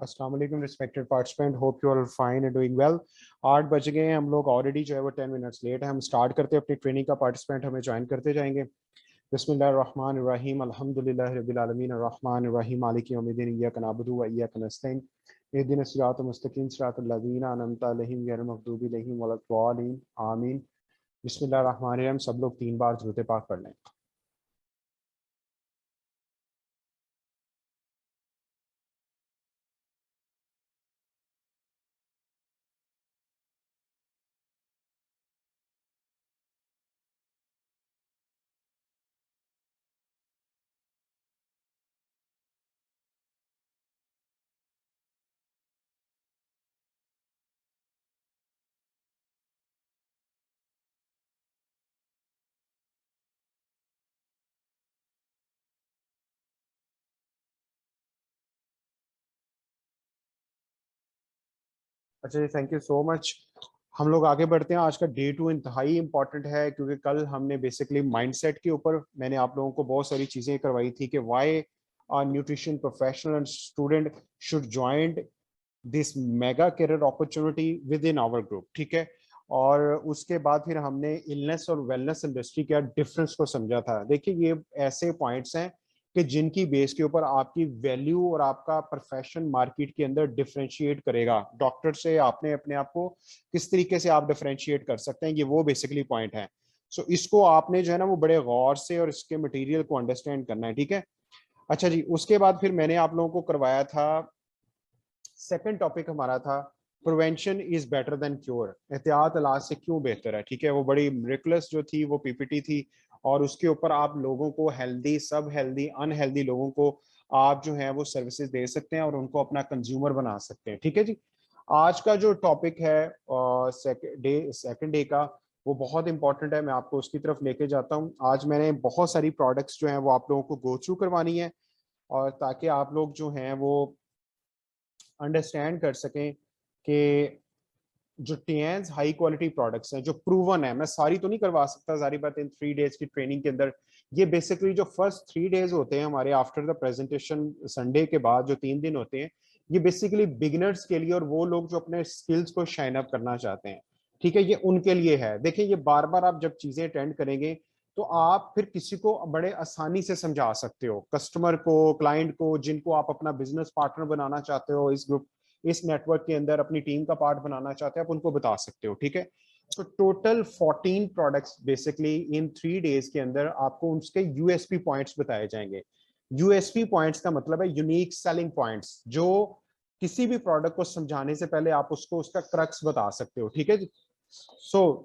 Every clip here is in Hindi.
अस्सलाम वालेकुम respected participant, hope you are fine and doing well. 8 बज गए हैं, हम लोग ऑलरेडी जो है वो 10 मिनट्स लेट है। हम स्टार्ट करते हैं अपनी ट्रेनिंग का। पार्टिसिपेंट हमें ज्वाइन करते जाएंगे। बिस्मिल्लाहिर्रहमानिर्रहीम, अल्हम्दुलिल्लाहि रब्बिल आलमीन, अर्रहमानिर्रहीम, मालिकि यौमिद्दीन, इय्याका नअबुदु व इय्याका नस्तईन, इहदिनस सिरातल मुस्तकीम, सिरातल लज़ीना अनअमता अलैहिम गैरिल मग़दूबि अलैहिम वलद्दालिन, आमीन। बिस्मिल्लाहिर्रहमानिर्रहीम। सब लोग 3 बार दुरूद पाक पढ़ लें। अच्छा जी, थैंक यू सो मच। हम लोग आगे बढ़ते हैं। आज का डे 2 इंतहाई इंपॉर्टेंट है, क्योंकि कल हमने बेसिकली माइंडसेट के ऊपर मैंने आप लोगों को बहुत सारी चीज़ें करवाई थी कि why nutrition professional and student should join this mega career opportunity within our group. ठीक है। और उसके बाद फिर हमने इलनेस और वेलनेस इंडस्ट्री का डिफरेंस को समझा था। देखिए, ये ऐसे पॉइंट्स हैं कि जिनकी बेस के ऊपर आपकी वैल्यू और आपका प्रोफेशन मार्केट के अंदर डिफरेंशिएट करेगा। डॉक्टर से आपने अपने आप को किस तरीके से आप डिफरेंशिएट कर सकते हैं, ये वो बेसिकली पॉइंट है। सो इसको आपने जो है ना वो बड़े गौर से और इसके मटेरियल को अंडरस्टैंड करना है। ठीक है। अच्छा जी, उसके बाद फिर मैंने आप लोगों को करवाया था, सेकंड टॉपिक हमारा था prevention is better than cure, एहतियात इलाज से क्यों बेहतर है। ठीक है। वो बड़ी मिरेकलस जो थी वो पीपीटी थी, और उसके ऊपर आप लोगों को हेल्दी, सब हेल्दी, अनहेल्दी लोगों को आप जो है वो सर्विसेज दे सकते हैं और उनको अपना कंज्यूमर बना सकते हैं। ठीक है जी। आज का जो टॉपिक है सेकंड डे का, वो बहुत इंपॉर्टेंट है। मैं आपको उसकी तरफ लेके जाता हूँ। आज मैंने बहुत सारी प्रोडक्ट्स जो हैं वो आप लोगों को गो थ्रू करवानी है, और ताकि आप लोग जो हैं वो अंडरस्टैंड कर सकें कि जो टीएंस हाई क्वालिटी प्रोडक्ट्स हैं जो प्रूवन है, मैं सारी तो नहीं करवा सकता सारी बात इन 3 डेज की ट्रेनिंग के अंदर। ये बेसिकली जो फर्स्ट 3 डेज होते हैं हमारे आफ्टर द प्रेजेंटेशन, संडे के बाद जो 3 दिन होते हैं, ये बेसिकली बिगिनर्स के लिए और वो लोग जो अपने स्किल्स को शाइन अप करना चाहते हैं। ठीक है। ये उनके लिए है। देखिए, ये बार बार आप जब चीजें अटेंड करेंगे तो आप फिर किसी को बड़े आसानी से समझा सकते हो, कस्टमर को, क्लाइंट को, जिनको आप अपना बिजनेस पार्टनर बनाना चाहते हो, इस ग्रुप, इस नेटवर्क के अंदर अपनी टीम का पार्ट बनाना चाहते हैं, आप उनको बता सकते हो। ठीक है। तो टोटल 14 प्रोडक्ट्स बेसिकली इन 3 डेज के अंदर आपको उसके यूएसपी पॉइंट्स बताए जाएंगे। यूएसपी पॉइंट्स का मतलब है यूनिक सेलिंग पॉइंट्स, जो किसी भी प्रोडक्ट को समझाने से पहले आप उसको उसका क्रक्स बता सकते हो। ठीक है जी।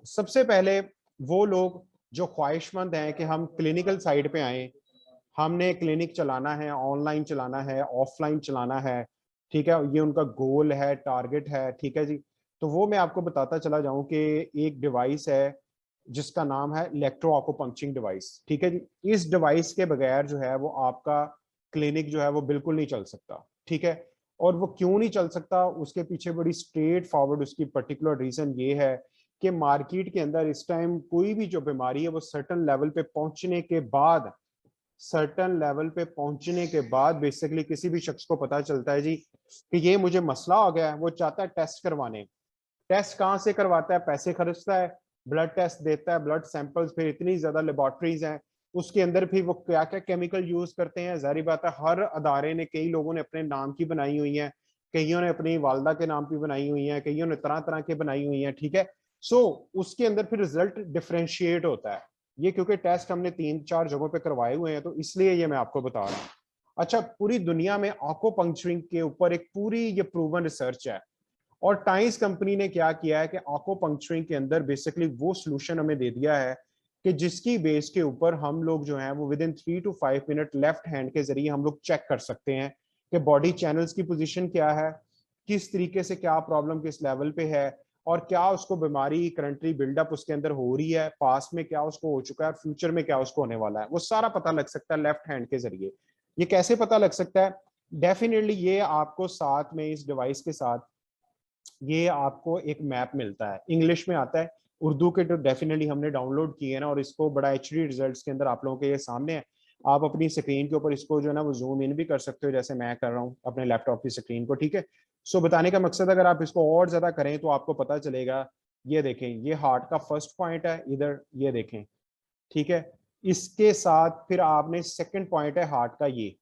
सबसे पहले वो लोग जो ख्वाहिशमंद हैं कि हम क्लिनिकल साइड पे आए, हमने क्लिनिक चलाना है, ऑनलाइन चलाना है, ऑफलाइन चलाना है। ठीक है। ये उनका गोल है, टारगेट है। ठीक है जी। तो वो मैं आपको बताता चला जाऊं कि एक डिवाइस है जिसका नाम है इलेक्ट्रो आकुपंक्चरिंग डिवाइस। ठीक है जी। इस डिवाइस के बगैर जो है वो आपका क्लिनिक जो है वो बिल्कुल नहीं चल सकता। ठीक है। और वो क्यों नहीं चल सकता, उसके पीछे बड़ी स्ट्रेट फॉरवर्ड उसकी पर्टिकुलर रीजन ये है कि मार्केट के अंदर इस टाइम कोई भी जो बीमारी है वो सर्टन लेवल पे पहुंचने के बाद बेसिकली किसी भी शख्स को पता चलता है जी कि ये मुझे मसला हो गया है। वो चाहता है टेस्ट करवाने। टेस्ट कहाँ से करवाता है? पैसे खर्चता है, ब्लड टेस्ट देता है, ब्लड सैंपल्स, फिर इतनी ज्यादा लेबोरेटरीज हैं उसके अंदर, फिर वो क्या क्या केमिकल यूज करते हैं। जारी बात है, हर अदारे ने, कई लोगों ने अपने नाम की बनाई हुई है, कईयों ने अपनी वालदा के नाम की बनाई हुई है, कईयों ने तरह तरह की बनाई हुई है। ठीक है। सो उसके अंदर फिर रिजल्ट डिफरेंशिएट होता है। ये क्योंकि टेस्ट हमने 3-4 जगहों पे करवाए हुए हैं, तो इसलिए ये मैं आपको बता रहा हूँ। अच्छा, पूरी दुनिया में आकोपंक्चरिंग के ऊपर एक पूरी ये प्रूवन रिसर्च है, और टाइम्स कंपनी ने क्या किया है कि आकोपंक्चरिंग के अंदर बेसिकली वो सॉल्यूशन हमें दे दिया है कि जिसकी बेस के ऊपर हम लोग जो है वो with in 3 to 5 minute left hand के जरिए हम लोग चेक कर सकते हैं कि बॉडी चैनल्स की पोजीशन क्या है, किस तरीके से क्या प्रॉब्लम किस लेवल पे है, और क्या उसको बीमारी करंटली बिल्डअप उसके अंदर हो रही है, पास्ट में क्या उसको हो चुका है, फ्यूचर में क्या उसको होने वाला है, वो सारा पता लग सकता है लेफ्ट हैंड के जरिए। ये कैसे पता लग सकता है? डेफिनेटली ये आपको साथ में इस डिवाइस के साथ ये आपको एक मैप मिलता है, इंग्लिश में आता है, उर्दू के तो डेफिनेटली हमने डाउनलोड किए हैं ना, और इसको बड़ा एचडी रिजल्ट्स के अंदर आप लोगों के ये सामने है। आप अपनी स्क्रीन के ऊपर इसको जो है ना वो जूम इन भी कर सकते हो, जैसे मैं कर रहा हूँ अपने लैपटॉप की स्क्रीन को, ठीक है। सो बताने का मकसद, अगर आप इसको और ज्यादा करें तो आपको पता चलेगा। ये देखें, ये हार्ट का फर्स्ट पॉइंट है इधर, ये देखें, ठीक है। इसके साथ फिर आपने सेकंड पॉइंट है हार्ट का, ये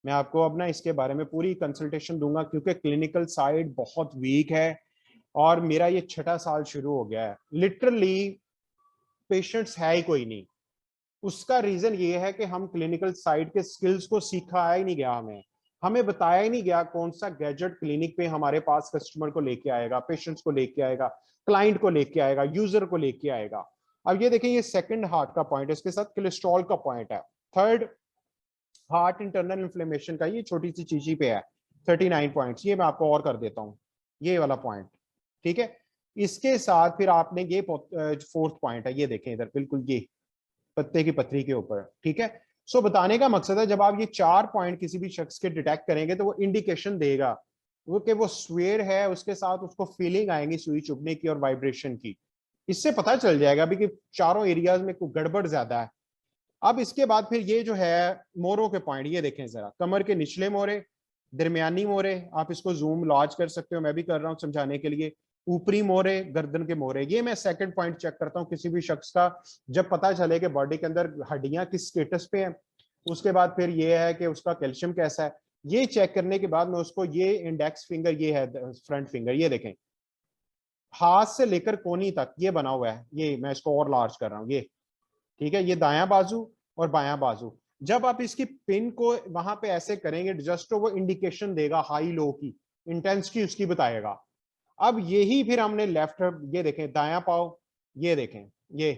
मैं आपको अब ना इसके बारे में पूरी कंसल्टेशन दूंगा, क्योंकि क्लिनिकल साइड बहुत वीक है और मेरा ये 6ठा साल शुरू हो गया है, लिटरली पेशेंट्स है ही कोई नहीं। उसका रीजन ये है कि हम क्लिनिकल साइड के स्किल्स को सिखाया ही नहीं गया, हमें हमें बताया ही नहीं गया कौन सा गैजेट क्लिनिक पे हमारे पास कस्टमर को लेके आएगा, पेशेंट्स को लेके आएगा, क्लाइंट को लेके आएगा, यूजर को लेके आएगा। अब ये देखें, ये सेकंड हार्ट का पॉइंट है, इसके साथ कोलेस्ट्रॉल का पॉइंट है। थर्ड हार्ट इंटरनल इन्फ्लेमेशन का, ये छोटी सी चीज ही पे है, 39 पॉइंट्स, ये मैं आपको और कर देता हूँ, ये वाला पॉइंट, ठीक है। इसके साथ फिर आपने ये फोर्थ पॉइंट है, ये देखें इधर बिल्कुल, ये पत्ते की पथरी के ऊपर, ठीक है। सो बताने का मकसद है, जब आप ये 4 पॉइंट किसी भी शख्स के डिटेक्ट करेंगे तो वो इंडिकेशन देगा वो कि वो स्वेयर है, उसके साथ उसको फीलिंग आएंगी सुई चुभने की और वाइब्रेशन की। इससे पता चल जाएगा भी कि चारों एरियाज में कोई गड़बड़ ज्यादा है। अब इसके बाद फिर ये जो है मोरों के पॉइंट, ये देखें जरा, कमर के निचले मोरे, दरमियानी मोरे, आप इसको जूम लॉन्च कर सकते हो, मैं भी कर रहा हूँ समझाने के लिए, ऊपरी मोरे, गर्दन के मोरे। ये मैं सेकंड पॉइंट चेक करता हूँ किसी भी शख्स का, जब पता चले कि बॉडी के अंदर हड्डियां किस स्टेटस पे है। उसके बाद फिर ये है कि उसका कैल्शियम कैसा है। ये चेक करने के बाद मैं उसको, ये इंडेक्स फिंगर, ये है फ्रंट फिंगर, ये देखें हाथ से लेकर कोनी तक ये बना हुआ है, ये मैं इसको और लार्ज कर रहा हूँ, ये ठीक है। ये दायां बाजू और बायां बाजू, जब आप इसकी पिन को वहां पे ऐसे करेंगे जस्ट तो वो इंडिकेशन देगा हाई लो की, इंटेंसिटी उसकी बताएगा। अब यही फिर हमने लेफ्ट, ये देखें दायां पाव, ये देखें, ये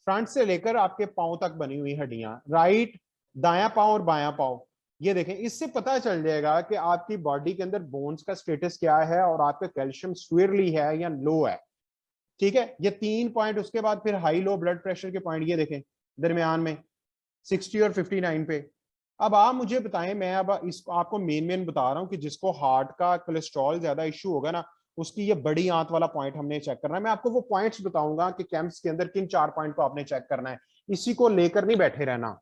फ्रंट से लेकर आपके पांव तक बनी हुई हड्डियां, राइट, दायां पांव और बायां पांव, ये देखें। इससे पता चल जाएगा कि आपकी बॉडी के अंदर बोन्स का स्टेटस क्या है और आपका कैल्शियम स्वेयरली है या लो है, ठीक है। ये 3 पॉइंट, उसके बाद फिर हाई लो ब्लड प्रेशर के पॉइंट, ये देखें दरमियान में 60 और 59 पे। अब आप मुझे बताएं, मैं अब इस आपको मेन बता रहा हूं कि जिसको हार्ट का कोलेस्ट्रॉल ज्यादा इश्यू होगा ना, उसकी ये बड़ी आंत वाला पॉइंट हमने चेक करना है। मैं आपको वो पॉइंट्स बताऊंगा कि कैंप्स के अंदर किन 4 पॉइंट को आपने चेक करना है, इसी को लेकर नहीं बैठे रहना।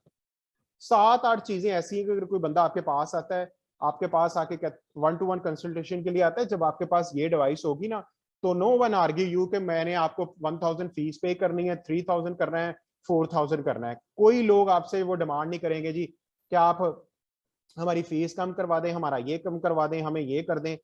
7-8 चीजें ऐसी हैं कि अगर कोई बंदा आपके पास आता है, आपके पास आके 1-to-1 कंसल्टेशन के लिए आता है, जब आपके पास ये डिवाइस होगी ना, तो नो वन आर्ग्यू यू कि मैंने आपको 1000 फीस पे करनी है, 3000 करना है, 4000 करना है। कोई लोग आपसे वो डिमांड नहीं करेंगे जी कि आप हमारी फीस कम करवा दें, हमारा ये कम करवा दें, हमें ये कर दें।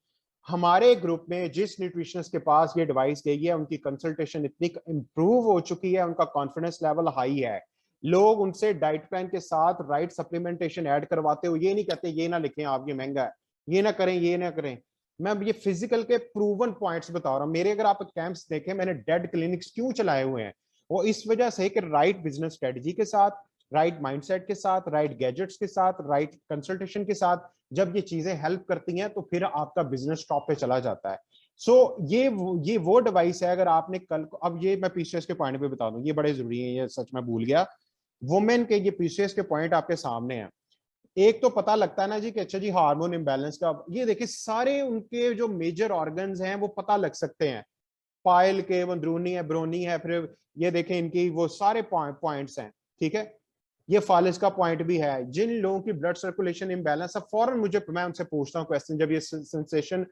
हमारे ग्रुप में जिस न्यूट्रिशनिस्ट के पास ये डिवाइस गई है, उनकी कंसल्टेशन इतनी इंप्रूव हो चुकी है, उनका कॉन्फिडेंस लेवल हाई है। लोग उनसे डाइट प्लान के साथ राइट सप्लीमेंटेशन ऐड करवाते हो, ये नहीं कहते ये ना लिखें आप, ये महंगा है, ये ना करें, ये ना करें। मैं ये फिजिकल के प्रूवन पॉइंट्स बता रहा हूँ मेरे। अगर आप कैंप्स देखें, मैंने डेड क्लिनिक्स क्यों चलाए हुए हैं, वो इस वजह से कि राइट बिजनेस स्ट्रेटजी के साथ, राइट माइंडसेट के साथ, राइट गैजेट्स के साथ, राइट कंसल्टेशन के साथ, जब ये चीजें हेल्प करती हैं तो फिर आपका बिजनेस टॉप पे चला जाता है। सो ये वो डिवाइस है, अगर आपने कल को, अब ये मैं पीसीएस के पॉइंट पे बता दूं, ये बड़े जरूरी है, ये सच में भूल गया। वुमेन के ये पीसीएस के पॉइंट आपके सामने हैं। एक तो पता लगता है ना जी कि अच्छा जी हार्मोन इंबैलेंस का, ये देखिए सारे उनके जो मेजर ऑर्गन्स हैं वो पता लग सकते हैं। पायल के वो अंदरूनी है, ब्रोनी है, फिर ये देखें इनकी वो सारे पॉइंट्स हैं, ठीक है। ये फालिस का पॉइंट भी है। जिन लोगों की ब्लड सर्कुलेशन इम्बैलेंस है, फौरन मुझे, मैं उनसे पूछता हूँ क्वेश्चन, जब ये सेंसेशन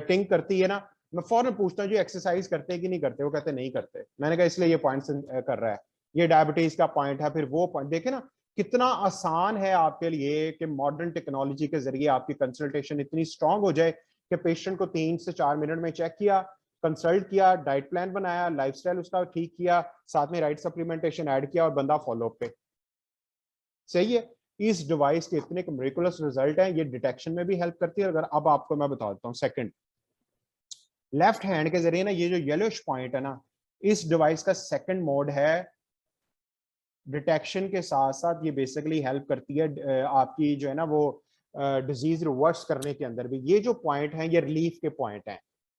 टिंग करती है ना, मैं फौरन पूछता हूँ जी एक्सरसाइज करते हैं कि नहीं करते, वो कहते नहीं करते। मैंने कहा इसलिए ये पॉइंट कर रहा है। ये डायबिटीज का पॉइंट है, फिर वो पॉइंट देखे ना, कितना आसान है आपके लिए कि मॉडर्न टेक्नोलॉजी के जरिए आपकी कंसल्टेशन इतनी स्ट्रांग हो जाए कि पेशेंट को 3 से 4 मिनट में चेक किया, कंसल्ट किया, डाइट प्लान बनाया, लाइफस्टाइल उसका ठीक किया, साथ में राइट सप्लीमेंटेशन ऐड किया और बंदा फॉलोअप पे। सही है। इस डिवाइस के इतने मिरेकुलस रिजल्ट हैं, ये डिटेक्शन में भी हेल्प करती है। अगर अब आपको मैं बता देता हूँ सेकंड, लेफ्ट हैंड के जरिए ना, ये जो येलोइश पॉइंट है ना, इस डिवाइस का सेकंड मोड है। डिटेक्शन के साथ साथ ये बेसिकली हेल्प करती है आपकी जो है ना वो डिजीज रिवर्स करने के अंदर भी। ये जो पॉइंट है ये रिलीफ के पॉइंट हैं,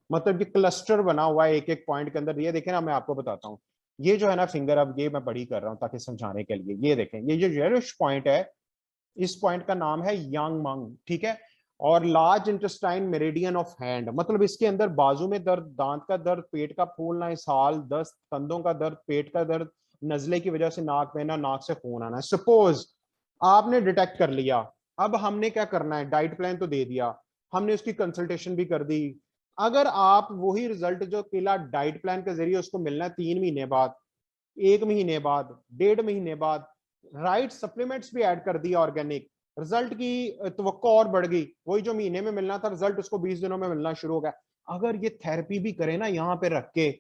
मतलब ये क्लस्टर बना हुआ है एक एक पॉइंट के अंदर। ये देखें ना, मैं आपको बताता हूँ, ये जो है ना फिंगर, अब ये मैं बड़ी कर रहा हूँ ताकि समझाने के लिए। ये देखें, ये जो येलोइश पॉइंट है, इस पॉइंट का नाम है यांग मंग, ठीक है। और large intestine meridian of hand, मतलब इसके अंदर बाजू में दर्द, दांत का दर्द, पेट का फूलना, इसहाल, दस्त, कंधों का दर्द, पेट का दर्द, नजले की वजह से नाक बहना, नाक से खून आना। सपोज आपने डिटेक्ट कर लिया, अब हमने क्या करना है, डाइट प्लान तो दे दिया, हमने उसकी कंसल्टेशन भी कर दी। अगर आप वही रिजल्ट जो पिला डाइट प्लान के जरिए उसको मिलना है 3 महीने बाद, 1 महीने बाद, 1.5 महीने बाद, राइट सप्लीमेंट्स भी ऐड कर दिया ऑर्गेनिक, रिजल्ट की तवक्को और बढ़ गई, वही जो महीने में मिलना था रिजल्ट उसको 20 दिनों में मिलना शुरू हो गया। अगर ये थेरेपी भी करे ना यहाँ पे रख के,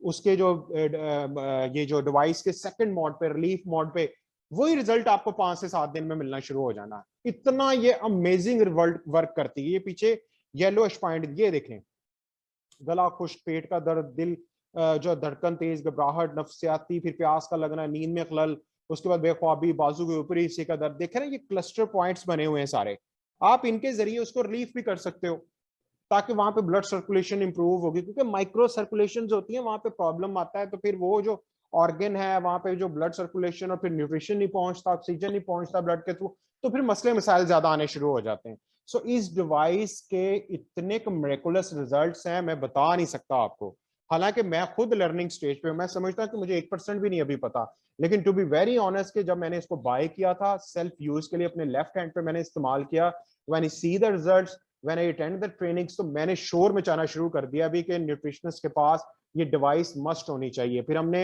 उसके जो ये जो डिवाइस के सेकंड मोड पे, रिलीफ मोड पे, वही रिजल्ट आपको 5 से 7 दिन में मिलना शुरू हो जाना है। इतना ये अमेजिंग वर्क करती है। ये पीछे येलो पॉइंट ये देखें, गला खुश्क, पेट का दर्द, दिल जो धड़कन तेज, घबराहट, नफसियाती, फिर प्यास का लगना, नींद में खलल, उसके बाद बेख्वाबी, बाजू के ऊपरी हिस्से का दर्द, देख रहे हैं ये क्लस्टर पॉइंट्स बने हुए हैं सारे। आप इनके जरिए उसको रिलीफ भी कर सकते हो ताकि वहां पे ब्लड सर्कुलेशन इंप्रूव होगी, क्योंकि माइक्रो सर्कुलेशन होती है वहां पे प्रॉब्लम आता है, तो फिर वो जो ऑर्गन है वहां पे जो ब्लड सर्कुलेशन और फिर न्यूट्रिशन नहीं पहुंचता, ऑक्सीजन नहीं पहुंचता ब्लड के थ्रू, तो फिर मसले मसाइल ज्यादा आने शुरू हो जाते हैं। सो इस डिवाइस के इतने मेरेकुलस रिजल्ट्स हैं, मैं बता नहीं सकता आपको। हालांकि मैं खुद लर्निंग स्टेज पे, मैं समझता कि मुझे 1% भी नहीं अभी पता, लेकिन टू बी वेरी ऑनेस्ट कि जब मैंने इसको बाय किया था सेल्फ यूज के लिए, अपने लेफ्ट हैंड पे मैंने इस्तेमाल किया, when I see the results, when I attend the trainings, तो मैंने शोर मचाना शुरू कर दिया अभी कि न्यूट्रिशनिस्ट के पास ये डिवाइस मस्ट होनी चाहिए। फिर हमने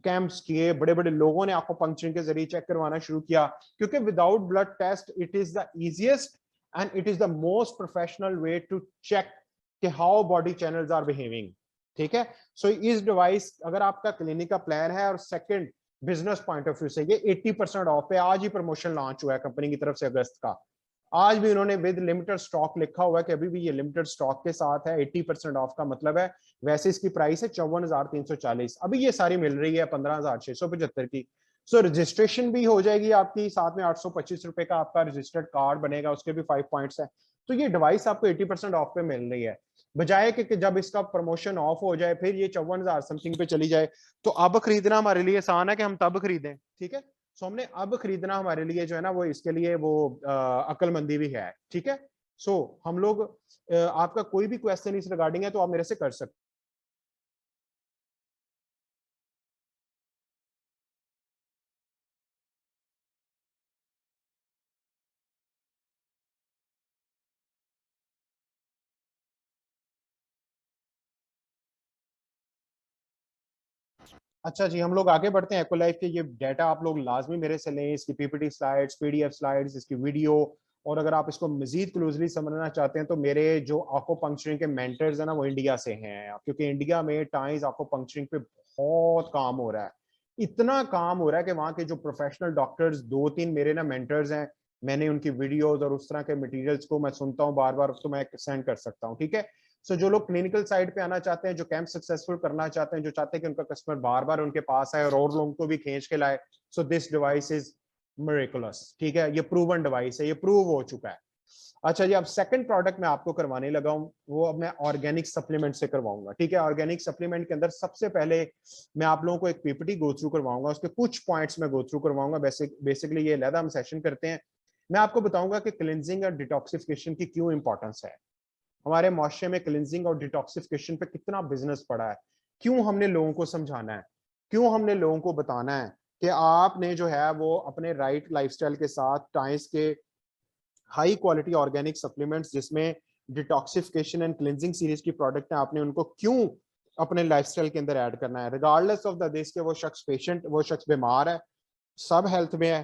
कैंप्स किए, बड़े बड़े लोगों ने आपको पंक्चरिंग के जरिए चेक करवाना शुरू किया, क्योंकि without blood test it is the easiest and it is the most professional way to check कि how body channels are behaving. ठीक है, सो इस डिवाइस अगर आपका क्लिनिक का प्लान है, और second business point of view से ये 80% ऑफ पे, आज ही प्रमोशन लॉन्च हुआ है कंपनी की तरफ से अगस्त का, आज भी उन्होंने विद लिमिटेड स्टॉक लिखा हुआ है कि अभी भी ये लिमिटेड स्टॉक के साथ है। 80% ऑफ का मतलब है, वैसे इसकी प्राइस है 54,340, अभी ये सारी मिल रही है 15,675 की। सो रजिस्ट्रेशन भी हो जाएगी आपकी, साथ में 825 रुपए का आपका रजिस्टर्ड कार्ड बनेगा, उसके भी 5 पॉइंट्स है। तो ये डिवाइस आपको 80% ऑफ पे मिल रही है, बजाय कि जब इसका प्रमोशन ऑफ हो जाए फिर ये 54,000 समथिंग पे चली जाए। तो अब खरीदना हमारे लिए आसान है कि हम तब खरीदें। ठीक है, सो हमने अब खरीदना हमारे लिए जो है ना, वो इसके लिए वो अक्लमंदी भी है। ठीक है, सो हम लोग आपका कोई भी क्वेश्चन इस रिगार्डिंग है तो आप मेरे से कर सकते। अच्छा जी, हम लोग आगे बढ़ते हैं। एक्वालाइफ के ये डाटा आप लोग लाजमी मेरे से लें, इसकी पीपीटी स्लाइड्स, पीडीएफ स्लाइड्स, इसकी वीडियो, और अगर आप इसको मजीद क्लोजली समझना चाहते हैं तो मेरे जो आंखों पंक्चरिंग के मेंटर्स हैं ना, वो इंडिया से हैं, क्योंकि इंडिया में टाइम्स आंखों पंक्चरिंग पे बहुत काम हो रहा है। इतना काम हो रहा है कि वहाँ के जो प्रोफेशनल डॉक्टर्स, 2-3 मेरे ना मेंटर्स हैं, मैंने उनकी वीडियोज और उस तरह के मटेरियल्स को मैं सुनता हूँ बार बार, तो मैं सेंड कर सकता हूँ। ठीक है, सो जो लोग क्लिनिकल साइड पे आना चाहते हैं, जो कैंप सक्सेसफुल करना चाहते हैं, जो चाहते हैं कि उनका कस्टमर बार बार उनके पास आए और लोगों को भी खींच के लाए, so this device is miraculous. ठीक है, ये प्रूवन डिवाइस है, ये प्रूव हो चुका है। अच्छा जी, अब सेकंड प्रोडक्ट मैं आपको करवाने लगा हूं, वो अब मैं ऑर्गेनिक सप्लीमेंट से करवाऊंगा। ठीक है, ऑर्गेनिक सप्लीमेंट के अंदर सबसे पहले मैं आप लोगों को एक पीपीटी गो थ्रू करवाऊंगा, उसके कुछ पॉइंट्स में गो थ्रू करवाऊंगा। बेसिकली ये अलग हम सेशन करते हैं। मैं आपको बताऊंगा कि क्लिनजिंग और डिटॉक्सिफिकेशन की क्यों इंपॉर्टेंस है, हमारे मुआशरे में क्लिनजिंग और डिटॉक्सिफिकेशन पे कितना बिजनेस पड़ा है, क्यों हमने लोगों को समझाना है, क्यों हमने लोगों को बताना है कि आपने जो है वो अपने राइट लाइफस्टाइल के साथ टाइम्स के हाई क्वालिटी ऑर्गेनिक सप्लीमेंट्स जिसमें डिटॉक्सिफिकेशन एंड क्लिनजिंग सीरीज की प्रोडक्ट है, आपने उनको क्यों अपने लाइफस्टाइल के अंदर ऐड करना है, रिगार्डलेस ऑफ द दिस के वो शख्स पेशेंट, वो शख्स बीमार है, सब हेल्थ में है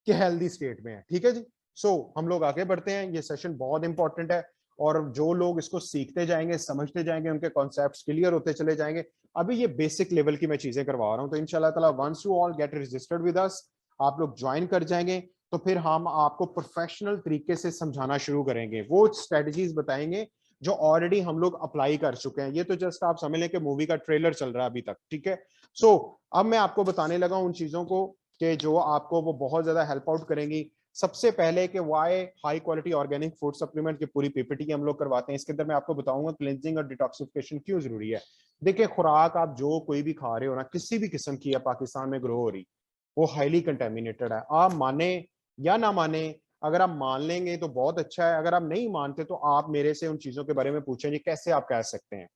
कि हेल्दी स्टेट में है। ठीक है जी, सो हम लोग आगे बढ़ते हैं। ये सेशन बहुत इंपॉर्टेंट है, और जो लोग इसको सीखते जाएंगे, समझते जाएंगे, उनके कॉन्सेप्ट्स क्लियर होते चले जाएंगे। अभी ये बेसिक लेवल की मैं चीजें करवा रहा हूं, तो इंशाल्लाह ताला once you all get registered with us, आप लोग ज्वाइन कर जाएंगे, तो फिर हम आपको प्रोफेशनल तरीके से समझाना शुरू करेंगे, वो स्ट्रेटजीज बताएंगे जो ऑलरेडी हम लोग अप्लाई कर चुके हैं। ये तो जस्ट आप समझ लें कि मूवी का ट्रेलर चल रहा है अभी तक। ठीक है, सो अब मैं आपको बताने लगा उन चीजों को कि जो आपको वो बहुत ज्यादा हेल्प आउट करेंगी। सबसे पहले कि why high quality organic food supplement की पूरी पीपीटी हम लोग करवाते हैं, इसके अंदर मैं आपको बताऊंगा क्लिनजिंग और डिटॉक्सिफिकेशन क्यों जरूरी है। देखिए, खुराक आप जो कोई भी खा रहे हो ना, किसी भी किस्म की है पाकिस्तान में ग्रो हो रही, वो हाईली कंटेमिनेटेड है। आप माने या ना माने, अगर आप मान लेंगे तो बहुत अच्छा है, अगर आप नहीं मानते तो आप मेरे से उन चीजों के बारे में पूछेंगे कैसे आप कह सकते हैं।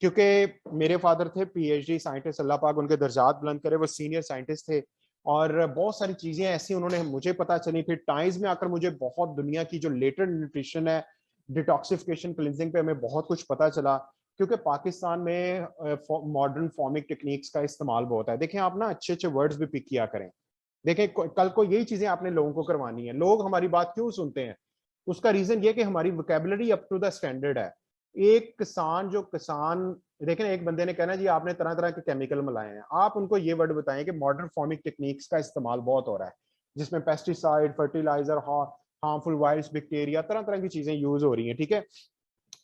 क्योंकि मेरे फादर थे पीएचडी साइंटिस्ट, अल्लाह पाक उनके दर्जात बुलंद करे, वो सीनियर साइंटिस्ट थे। और बहुत सारी चीजें ऐसी उन्होंने मुझे पता चली, फिर टाइम्स में आकर मुझे बहुत दुनिया की जो लेटेस्ट न्यूट्रिशन है, डिटॉक्सिफिकेशन, क्लिनजिंग पे हमें बहुत कुछ पता चला। क्योंकि पाकिस्तान में मॉडर्न फॉर्मिक टेक्निक्स का इस्तेमाल बहुत है। देखें आप ना अच्छे अच्छे वर्ड्स भी पिक किया करें। देखें कल को यही चीजें आपने लोगों को करवानी है। लोग हमारी बात क्यों सुनते हैं? उसका रीजन ये कि हमारी vocabulary up to the standard है। एक किसान जो किसान, देखें एक बंदे ने कहना जी आपने तरह तरह के केमिकल मिलाए हैं, आप उनको ये वर्ड बताएं कि मॉडर्न फार्मिंग टेक्निक्स का इस्तेमाल बहुत हो रहा है, जिसमें pesticide, fertiliser, harmful virus, bacteria, तरह तरह की चीजें यूज हो रही हैं, ठीक है।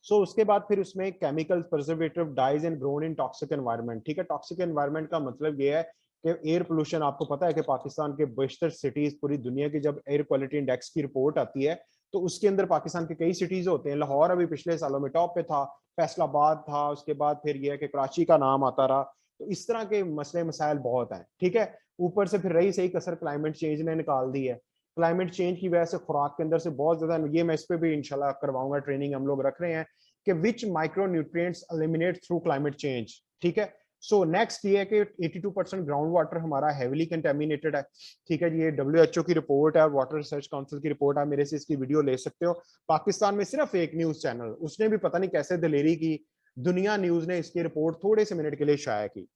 सो उसके बाद फिर उसमें chemicals, preservative, dyes and grown in toxic environment, ठीक है। टॉक्सिक एनवायरनमेंट का मतलब ये है कि एयर पोल्यूशन, आपको पता है कि पाकिस्तान के बेशतर सिटीज, पूरी दुनिया की जब एयर क्वालिटी इंडेक्स की रिपोर्ट आती है तो उसके अंदर पाकिस्तान के कई सिटीज होते हैं। लाहौर अभी पिछले सालों में टॉप पे था, फैसलाबाद था, उसके बाद फिर यह है कि कराची का नाम आता रहा। तो इस तरह के मसले मसाइल बहुत हैं, ठीक है। ऊपर से फिर रही सही कसर क्लाइमेट चेंज ने निकाल दी है। क्लाइमेट चेंज की वजह से खुराक के अंदर से बहुत ज्यादा, ये मैं इस पे भी इंशाल्लाह करवाऊंगा, ट्रेनिंग हम लोग रख रहे हैं कि which micro nutrients eliminate through climate change, ठीक है। सो नेक्स्ट ये है कि 82% ग्राउंड वाटर हमारा हेविली कंटेमिनेटेड है, ठीक है जी। ये डब्ल्यूएचओ की रिपोर्ट है, वाटर रिसर्च काउंसिल की रिपोर्ट है, मेरे से इसकी वीडियो ले सकते हो। पाकिस्तान में सिर्फ एक न्यूज चैनल, उसने भी पता नहीं कैसे दलेरी की, दुनिया न्यूज ने इसकी रिपोर्ट थोड़े से मिनट के लिए शाया की,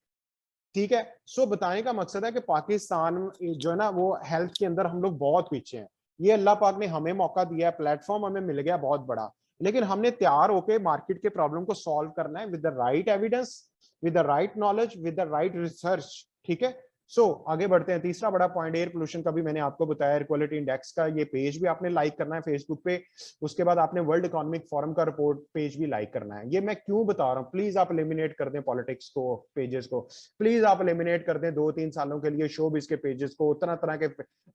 ठीक है। सो बताने का मकसद है कि पाकिस्तान जो है ना वो हेल्थ के अंदर हम लोग बहुत पीछे हैं। ये अल्लाह पाक ने हमें मौका दिया है, प्लेटफॉर्म हमें मिल गया बहुत बड़ा, लेकिन हमने तैयार होकर मार्केट के प्रॉब्लम को सॉल्व करना है with the right evidence, with the right knowledge, with the right research, ठीक है। सो आगे बढ़ते हैं। तीसरा बड़ा पॉइंट एयर पोल्यूशन का भी मैंने आपको बताया, एयर क्वालिटी इंडेक्स का ये पेज भी आपने लाइक करना है फेसबुक पे। उसके बाद आपने वर्ल्ड इकोनॉमिक फोरम का रिपोर्ट पेज भी लाइक करना है। ये मैं क्यों बता रहा हूँ, प्लीज आप एलिमिनेट कर दें पॉलिटिक्स को, पेजेस को, प्लीज आप एलिमिनेट कर दें 2-3 सालों के लिए शोबिस के पेजेस को, तरह तरह के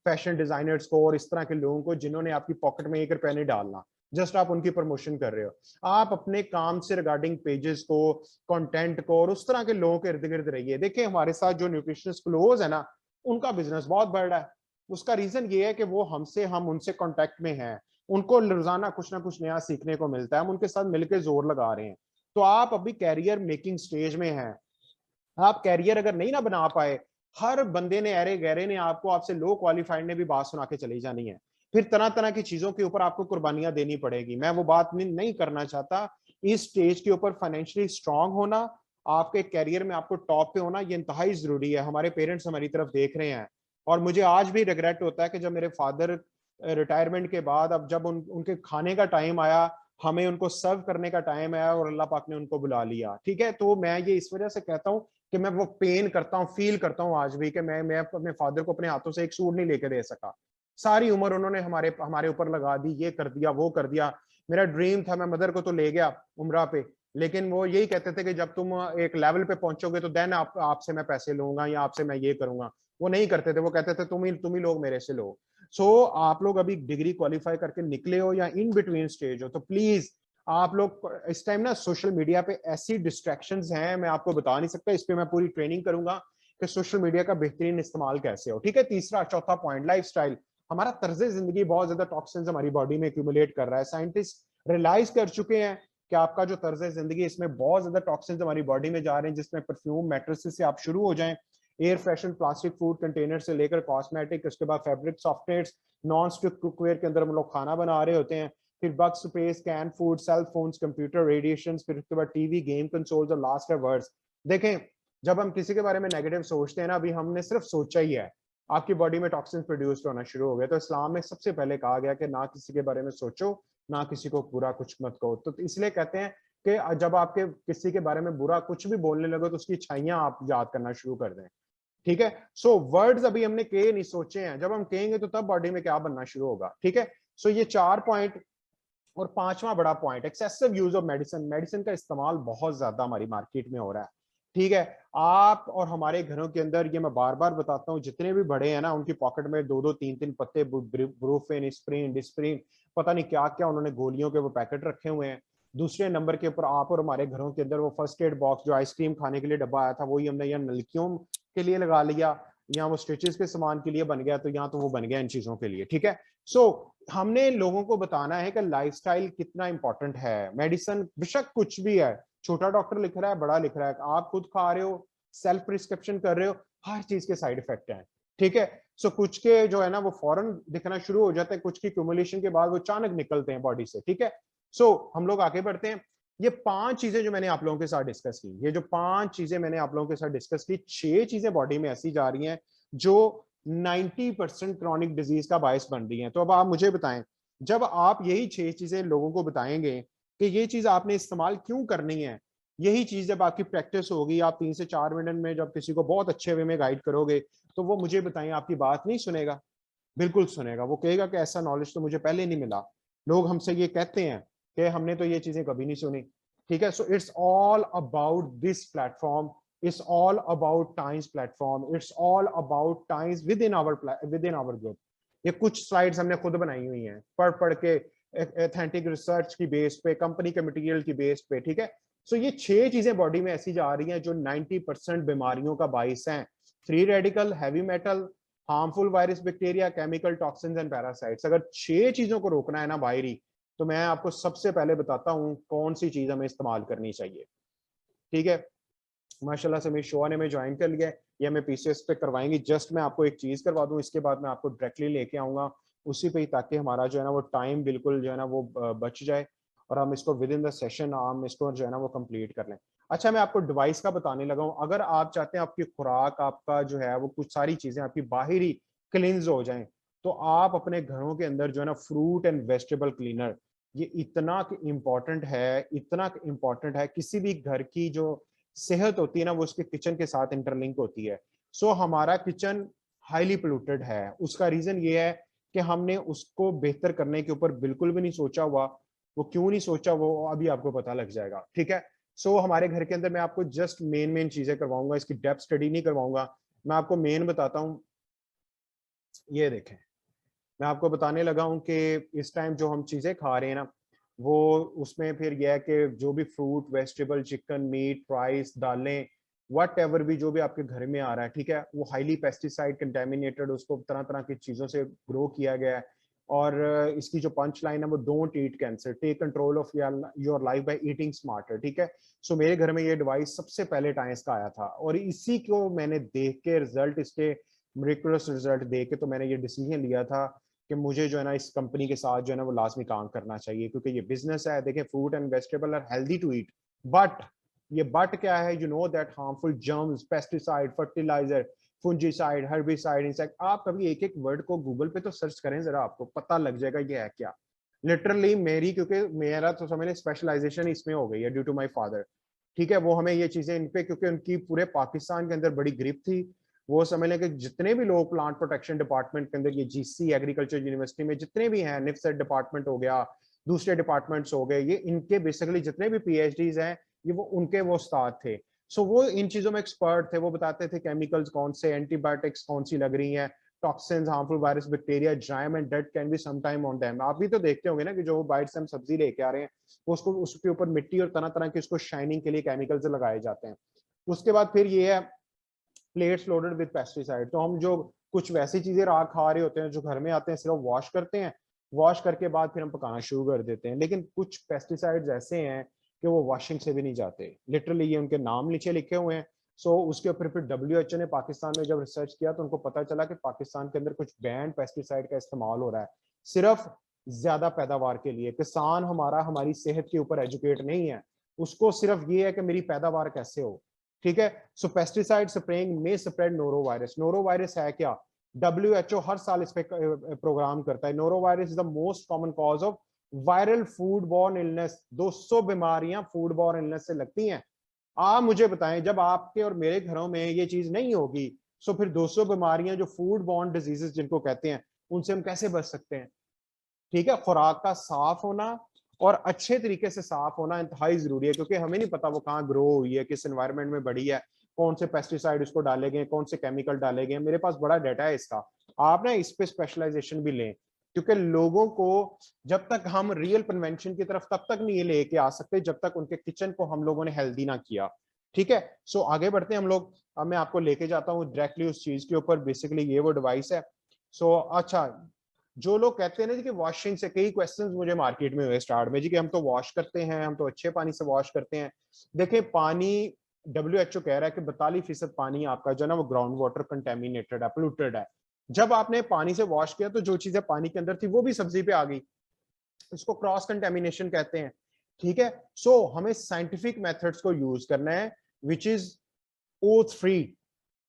फैशन डिजाइनर्स को और इस तरह के लोगों को जिन्होंने आपकी पॉकेट में 1 रुपया नहीं डालना, जस्ट आप उनकी प्रमोशन कर रहे हो। आप अपने काम से रिगार्डिंग पेजेस को, कंटेंट को और उस तरह के लोगों के इर्द गिर्द रहिए। देखिए हमारे साथ जो न्यूट्रिशनिस्ट क्लोज है ना, उनका बिजनेस बहुत बढ़ रहा है। उसका रीजन ये है कि वो हमसे, हम उनसे कांटेक्ट में हैं, उनको रोजाना कुछ ना कुछ नया सीखने को मिलता है, हम उनके साथ मिलकर जोर लगा रहे हैं। तो आप अभी कैरियर मेकिंग स्टेज में हैं, आप कैरियर अगर नहीं ना बना पाए, हर बंदे ने, अरे गहरे ने आपको, आपसे लो क्वालिफाइड ने भी बात सुना के चली जानी है, फिर तरह तरह की चीजों के ऊपर आपको कुर्बानियां देनी पड़ेगी। मैं वो बात नहीं करना चाहता। इस स्टेज के ऊपर फाइनेंशियली स्ट्रांग होना, आपके कैरियर में आपको टॉप पे होना, ये इंतहाई जरूरी है। हमारे पेरेंट्स हमारी तरफ देख रहे हैं और मुझे आज भी रिग्रेट होता है कि जब मेरे फादर रिटायरमेंट के बाद, अब जब उनके खाने का टाइम आया, हमें उनको सर्व करने का टाइम आया और अल्लाह पाक ने उनको बुला लिया, ठीक है। तो मैं ये इस वजह से कहता हूँ कि मैं वो पेन करता हूँ, फील करता हूँ आज भी कि मैं अपने फादर को अपने हाथों से एक सूट नहीं लेके दे सका। सारी उम्र उन्होंने हमारे हमारे ऊपर लगा दी, ये कर दिया, वो कर दिया। मेरा ड्रीम था, मैं मदर को तो ले गया उम्रा पे, लेकिन वो यही कहते थे कि जब तुम एक लेवल पे पहुंचोगे तो देन आपसे मैं पैसे लूंगा या आपसे मैं ये करूंगा। वो नहीं करते थे, वो कहते थे तुम ही लोग मेरे से लो। सो आप लोग अभी डिग्री क्वालिफाई करके निकले हो या इन बिटवीन स्टेज हो, तो प्लीज आप लोग इस टाइम ना सोशल मीडिया पे ऐसी डिस्ट्रैक्शंस हैं, मैं आपको बता नहीं सकता। इस पे मैं पूरी ट्रेनिंग करूंगा कि सोशल मीडिया का बेहतरीन इस्तेमाल कैसे हो, ठीक है। तीसरा चौथा पॉइंट, लाइफस्टाइल। हमारा तर्ज जिंदगी बहुत ज्यादा टॉक्सिन्स हमारी बॉडी में एक्यूमुलेट कर रहा है। साइंटिस्ट रियलाइज कर चुके हैं कि आपका जो तर्ज जिंदगी, इसमें बहुत ज्यादा टॉक्सिन्स हमारी बॉडी में जा रहे हैं, जिसमें परफ्यूम, मैट्रेसेस से आप शुरू हो जाएं, air freshen, plastic food container से लेकर कॉस्मेटिक, उसके बाद fabric, software, non stick cookware के अंदर हम लोग खाना बना रहे होते हैं, फिर bug spray, can food, cell phones, computer, radiation, फिर उसके बाद टीवी, गेम कंसोल्स और लास्ट है वर्ड्स। देखें जब हम किसी के बारे में नेगेटिव सोचते हैं ना, अभी हमने सिर्फ सोचा ही है, आपकी बॉडी में टॉक्सिन प्रोड्यूस होना शुरू हो गया। तो इस्लाम में सबसे पहले कहा गया कि ना किसी के बारे में सोचो, ना किसी को बुरा कुछ मत कहो। तो इसलिए कहते हैं कि जब आपके किसी के बारे में बुरा कुछ भी बोलने लगो तो उसकी अच्छाइयां आप याद करना शुरू कर दें, ठीक है। सो वर्ड्स अभी हमने कहे नहीं, सोचे हैं, जब हम कहेंगे तो तब बॉडी में क्या बनना शुरू होगा, ठीक है। सो ये 4 पॉइंट। और पांचवा बड़ा point, excessive use of medicine. Medicine का इस्तेमाल बहुत ज्यादा हमारी मार्केट में हो रहा है, ठीक है। आप और हमारे घरों के अंदर, ये मैं बार बार बताता हूँ, जितने भी बड़े हैं ना, उनकी पॉकेट में 2-2 3-3 पत्ते, ब्रूफेन, स्प्रिन, डिस्प्रिन, पता नहीं क्या क्या उन्होंने गोलियों के वो पैकेट रखे हुए हैं। दूसरे नंबर के ऊपर आप और हमारे घरों के अंदर वो फर्स्ट एड बॉक्स, जो आइसक्रीम खाने के लिए डब्बा आया था, वही हमने यहाँ नलकियों के लिए लगा लिया। या वो स्टिचेस के सामान के लिए बन गया, तो यहाँ तो वो बन गया इन चीजों के लिए, ठीक है। सो हमने लोगों को बताना है कि लाइफस्टाइल कितना इंपॉर्टेंट है। मेडिसिन बेशक कुछ भी है, छोटा डॉक्टर लिख रहा है, बड़ा लिख रहा है, आप खुद खा रहे हो, सेल्फ प्रिस्क्रिप्शन कर रहे हो, हर चीज के साइड इफेक्ट हैं, ठीक है। सो कुछ के जो है ना वो फौरन दिखना शुरू हो जाते हैं, कुछ की क्यूमुलेशन के बाद वो अचानक निकलते हैं बॉडी से, ठीक है। सो हम लोग आगे बढ़ते हैं। ये 5 चीजें जो मैंने आप लोगों के साथ डिस्कस की, ये जो 5 चीजें मैंने आप लोगों के साथ डिस्कस की, 6 चीजें बॉडी में ऐसी जा रही हैं जो 90% क्रॉनिक डिजीज का बायस बन रही हैं। तो अब आप मुझे बताएं, जब आप यही 6 चीजें लोगों को बताएंगे कि ये चीज आपने इस्तेमाल क्यों करनी है, यही चीज जब आपकी प्रैक्टिस होगी, आप 3 से 4 मिनट में जब किसी को बहुत अच्छे वे में गाइड करोगे, तो वो मुझे बताएं आपकी बात नहीं सुनेगा, बिल्कुल सुनेगा। वो कहेगा कि ऐसा नॉलेज तो मुझे पहले नहीं मिला। लोग हमसे ये कहते हैं कि हमने तो ये चीजें कभी नहीं सुनी, ठीक है। So it's all about this platform, it's all about Times platform, it's all about Times within our group. ये कुछ स्लाइड्स हमने खुद बनाई हुई हैं, पढ़ पढ़ के, एथेंटिक रिसर्च की बेस पे, कंपनी के मटेरियल की बेस पे, ठीक है। सो ये 6 चीजें बॉडी में ऐसी जा रही हैं जो 90% बीमारियों का बाइस हैं। Free radical, heavy metal, harmful virus, bacteria, chemical, toxins and parasites. अगर 6 चीजों को रोकना है ना बाहरी, तो मैं आपको सबसे पहले बताता हूं कौन सी चीज हमें इस्तेमाल करनी चाहिए, ठीक है। माशाल्लाह से मेरी शोआ ने मैं ज्वाइन कर लिया है, ये हमें पीसीएस पे करवाएंगी। जस्ट मैं आपको एक चीज करवा दूं, इसके बाद मैं आपको डायरेक्टली लेके आऊंगा उसी पे ही, ताकि हमारा जो है ना वो टाइम बिल्कुल जो है ना वो बच जाए और हम इसको विद इन द सेशन हम इसको जो है ना वो कंप्लीट कर लें। अच्छा, मैं आपको डिवाइस का बताने लगा हूँ। अगर आप चाहते हैं आपकी खुराक, आपका जो है वो कुछ सारी चीजें आपकी बाहरी क्लींस हो जाएं, तो आप अपने घरों के अंदर जो है ना फ्रूट एंड वेजिटेबल क्लीनर, ये इतना इम्पोर्टेंट है, इतना इम्पोर्टेंट है। किसी भी घर की जो सेहत होती है ना वो उसके किचन के साथ इंटरलिंक होती है। सो हमारा किचन हाईली पोल्यूटेड है, उसका रीजन ये है कि हमने उसको बेहतर करने के ऊपर बिल्कुल भी नहीं सोचा हुआ। वो क्यों नहीं सोचा, वो अभी आपको पता लग जाएगा, ठीक है। सो हमारे घर के अंदर मैं आपको जस्ट मेन चीजें करवाऊंगा, इसकी डेप्थ स्टडी नहीं करवाऊंगा, मैं आपको मेन बताता हूँ। ये देखें, मैं आपको बताने लगा हूँ कि इस टाइम जो हम चीजें खा रहे हैं ना, वो उसमें फिर यह है कि जो भी fruit, vegetable, chicken, meat, rice, दालें, वट एवर भी जो भी आपके घर में आ रहा है, ठीक है, वो हाईली पेस्टिसाइड कंटेमिनेटेड, उसको तरह तरह की चीजों से ग्रो किया गया है। और इसकी जो पंच लाइन है वो don't eat cancer, take control of your life by eating smarter, ठीक है। सो मेरे घर में ये डिवाइस सबसे पहले टाइम्स का आया था, और इसी को मैंने देख के रिजल्ट, इसके मिरेकुलस रिजल्ट देख के तो मैंने ये डिसीजन लिया था कि मुझे जो है ना इस कंपनी के साथ जो है ना वो लाजमी काम करना चाहिए, क्योंकि ये बिजनेस है। देखिए, fruit and vegetable are healthy to eat, but ये बट क्या है, you know that harmful germs, pesticide, fertiliser, fungicide, herbicide, insect. आप कभी एक एक वर्ड को गूगल पे तो सर्च करें जरा, आपको पता लग जाएगा ये है क्या। लिटरली मेरी, क्योंकि मेरा तो समझ स्पेशलाइजेशन इसमें हो गई है ड्यू टू माई फादर, ठीक है। वो हमें ये चीजें इन पे, क्योंकि उनकी पूरे पाकिस्तान के अंदर बड़ी ग्रिप थी। वो समझ लें कि जितने भी लोग प्लांट प्रोटेक्शन डिपार्टमेंट के अंदर, ये जीसी एग्रीकल्चर यूनिवर्सिटी में जितने भी हैं, निफ्सेट डिपार्टमेंट हो गया, दूसरे डिपार्टमेंट्स हो गए, ये इनके बेसिकली जितने भी पीएचडीज हैं, ये वो उनके वो उस्ताद थे। सो वो इन चीजों में एक्सपर्ट थे। वो बताते थे केमिकल्स कौन से, एंटीबायोटिक्स कौन सी लग रही हैं, toxins, harmful virus, bacteria, germ and that can be some time on them. आप भी तो देखते होंगे ना कि जो बाइट से हम सब्जी लेके आ रहे हैं, वो उसको उसके ऊपर मिट्टी और तरह तरह के उसको शाइनिंग के लिए केमिकल्स लगाए जाते हैं। उसके बाद फिर ये है प्लेट्स लोडेड विद पेस्टिसाइड। तो हम जो कुछ वैसी चीजें राख खा रहे होते हैं, जो घर में आते हैं, सिर्फ वॉश करते हैं, वॉश करके बाद फिर हम पकाना शुरू कर देते हैं। लेकिन कुछ पेस्टिसाइड्स ऐसे हैं कि वो वॉशिंग से भी नहीं जाते, लिटरली ये उनके नाम नीचे लिखे हुए हैं। सो उसके ऊपर फिर डब्ल्यूएचओ ने पाकिस्तान में जब रिसर्च किया तो उनको पता चला कि पाकिस्तान के अंदर कुछ बैंड पेस्टिसाइड का इस्तेमाल हो रहा है, सिर्फ ज्यादा पैदावार के लिए। किसान हमारा हमारी सेहत के ऊपर एजुकेट नहीं है, उसको सिर्फ ये है कि मेरी पैदावार कैसे हो, ठीक है। सो पेस्टिसाइड स्प्रेइंग में spread noro virus. Noro virus है क्या, डब्ल्यूएचओ हर साल इस पे प्रोग्राम करता है। Noro virus is the most common cause of viral food borne illness. 200 बीमारियां फूड बॉर्न इलनेस से लगती हैं। आप मुझे बताएं, जब आपके और मेरे घरों में ये चीज नहीं होगी, सो फिर 200 बीमारियां जो फूड बॉर्न डिजीजेस जिनको कहते हैं, उनसे हम कैसे बच सकते हैं, ठीक है। खुराक का साफ होना और अच्छे तरीके से साफ होना इंतहाई जरूरी है, क्योंकि हमें नहीं पता वो कहाँ ग्रो हुई है, किस एनवायरनमेंट में बढ़ी है, कौन से पेस्टिसाइड उसको डाले गए, कौन से केमिकल डाले गए। मेरे पास बड़ा डाटा है इसका, आप ना इस पे स्पेशलाइजेशन भी लें, क्योंकि लोगों को जब तक हम रियल प्रिवेंशन की तरफ तब तक नहीं लेके आ सकते जब तक उनके किचन को हम लोगों ने हेल्दी ना किया। ठीक है। सो आगे बढ़ते हैं हम लोग। अब मैं आपको लेके जाता हूँ डायरेक्टली उस चीज के ऊपर। बेसिकली ये वो डिवाइस है। सो अच्छा, जो लोग कहते हैं ना जी कि वॉशिंग से, कई क्वेश्चंस मुझे मार्केट में हुए स्टार्ट में जी कि हम तो वॉश करते हैं, हम तो अच्छे पानी से वॉश करते हैं। देखिए पानी, WHO कह रहा है कि 42% पानी आपका जो है ना वो ग्राउंड वाटर कंटेमिनेटेड है, पोल्यूटेड है। जब आपने पानी से वॉश किया तो जो चीजें पानी के अंदर थी वो भी सब्जी पे आ गई। इसको क्रॉस कंटेमिनेशन कहते हैं। ठीक है। सो हमें साइंटिफिक मेथड्स को यूज करना है, विच इज O3।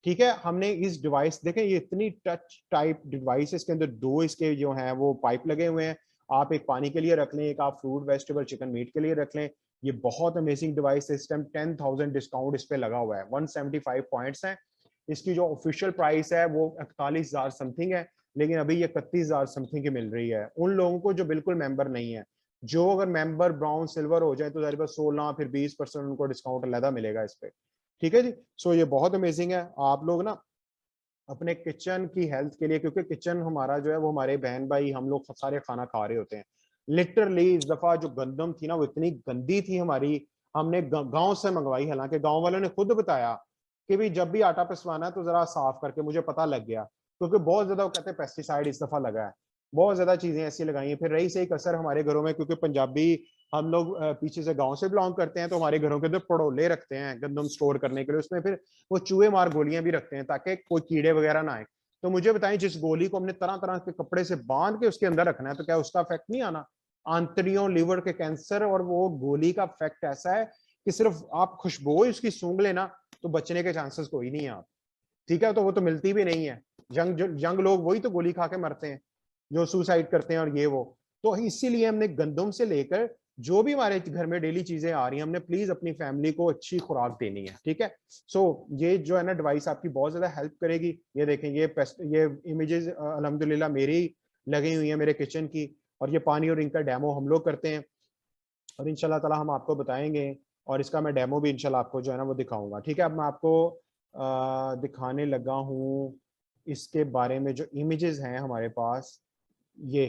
ठीक है। हमने इस डिवाइस, देखें ये इतनी टच टाइप डिवाइस है, इसके अंदर दो इसके जो हैं वो पाइप लगे हुए हैं। आप एक पानी के लिए रख लें, एक आप फ्रूट वेजिटेबल चिकन मीट के लिए रख लें। ये बहुत अमेजिंग डिवाइस है। इस टाइम 10,000 डिस्काउंट इस पे लगा हुआ है। 175 पॉइंट्स हैं। इसकी जो ऑफिशियल प्राइस है वो 41,000 समथिंग है, लेकिन अभी ये 31,000 समथिंग की मिल रही है उन लोगों को जो बिल्कुल मेंबर नहीं है। जो अगर मेंबर ब्राउन सिल्वर हो जाए तो जारी बात 16 फिर 20% उनको डिस्काउंट अलग मिलेगा इस पे। ठीक है जी। सो ये बहुत अमेजिंग है। आप लोग ना अपने किचन की हेल्थ के लिए, क्योंकि किचन हमारा जो है वो हमारे बहन भाई हम लोग सारे खाना खा रहे होते हैं। लिटरली इस दफा जो गंदम थी ना वो इतनी गंदी थी हमारी। हमने गांव से मंगवाई, हालांकि गांव वालों ने खुद बताया कि भाई जब भी आटा पिसवाना है तो जरा साफ करके, मुझे पता लग गया क्योंकि बहुत ज्यादा वो कहते हैं पेस्टिसाइड इस दफा लगा है। बहुत ज्यादा चीजें ऐसी लगाई हैं। फिर रही से एक असर हमारे घरों में, क्योंकि पंजाबी हम लोग पीछे से गांव से बिलोंग करते हैं, तो हमारे घरों के अंदर पड़ोले रखते हैं गंदम स्टोर करने के लिए। उसमें फिर वो चूहे मार गोलियां भी रखते हैं ताकि कोई कीड़े वगैरह ना आए। तो मुझे बताएं, जिस गोली को हमने तरह तरह के कपड़े से बांध के उसके अंदर रखना है तो क्या उसका इफेक्ट नहीं आना? आंतड़ियों, लिवर के कैंसर। और वो गोली का इफेक्ट ऐसा है कि सिर्फ आप खुशबू उसकी सूंघ लेना तो बचने के चांसेस कोई नहीं है आप। ठीक है। तो वो तो मिलती भी नहीं है। यंग लोग वही तो गोली खा के मरते हैं, जो सुसाइड करते हैं और ये वो। तो इसीलिए हमने गंदम से लेकर जो भी हमारे घर में डेली चीजें आ रही हैं, हमने प्लीज अपनी फैमिली को अच्छी खुराक देनी है। ठीक है। सो ये जो है ना डिवाइस आपकी बहुत ज्यादा हेल्प करेगी। ये देखें, ये इमेजेस अल्हम्दुलिल्लाह मेरी लगी हुई है मेरे किचन की। और ये पानी और इनका डेमो हम लोग करते हैं और इंशाल्लाह ताला हम आपको बताएंगे। और इसका मैं डेमो भी इंशाल्लाह आपको जो है ना वो दिखाऊंगा। ठीक है। अब मैं आपको दिखाने लगा हूँ इसके बारे में जो इमेजेस हैं हमारे पास, ये,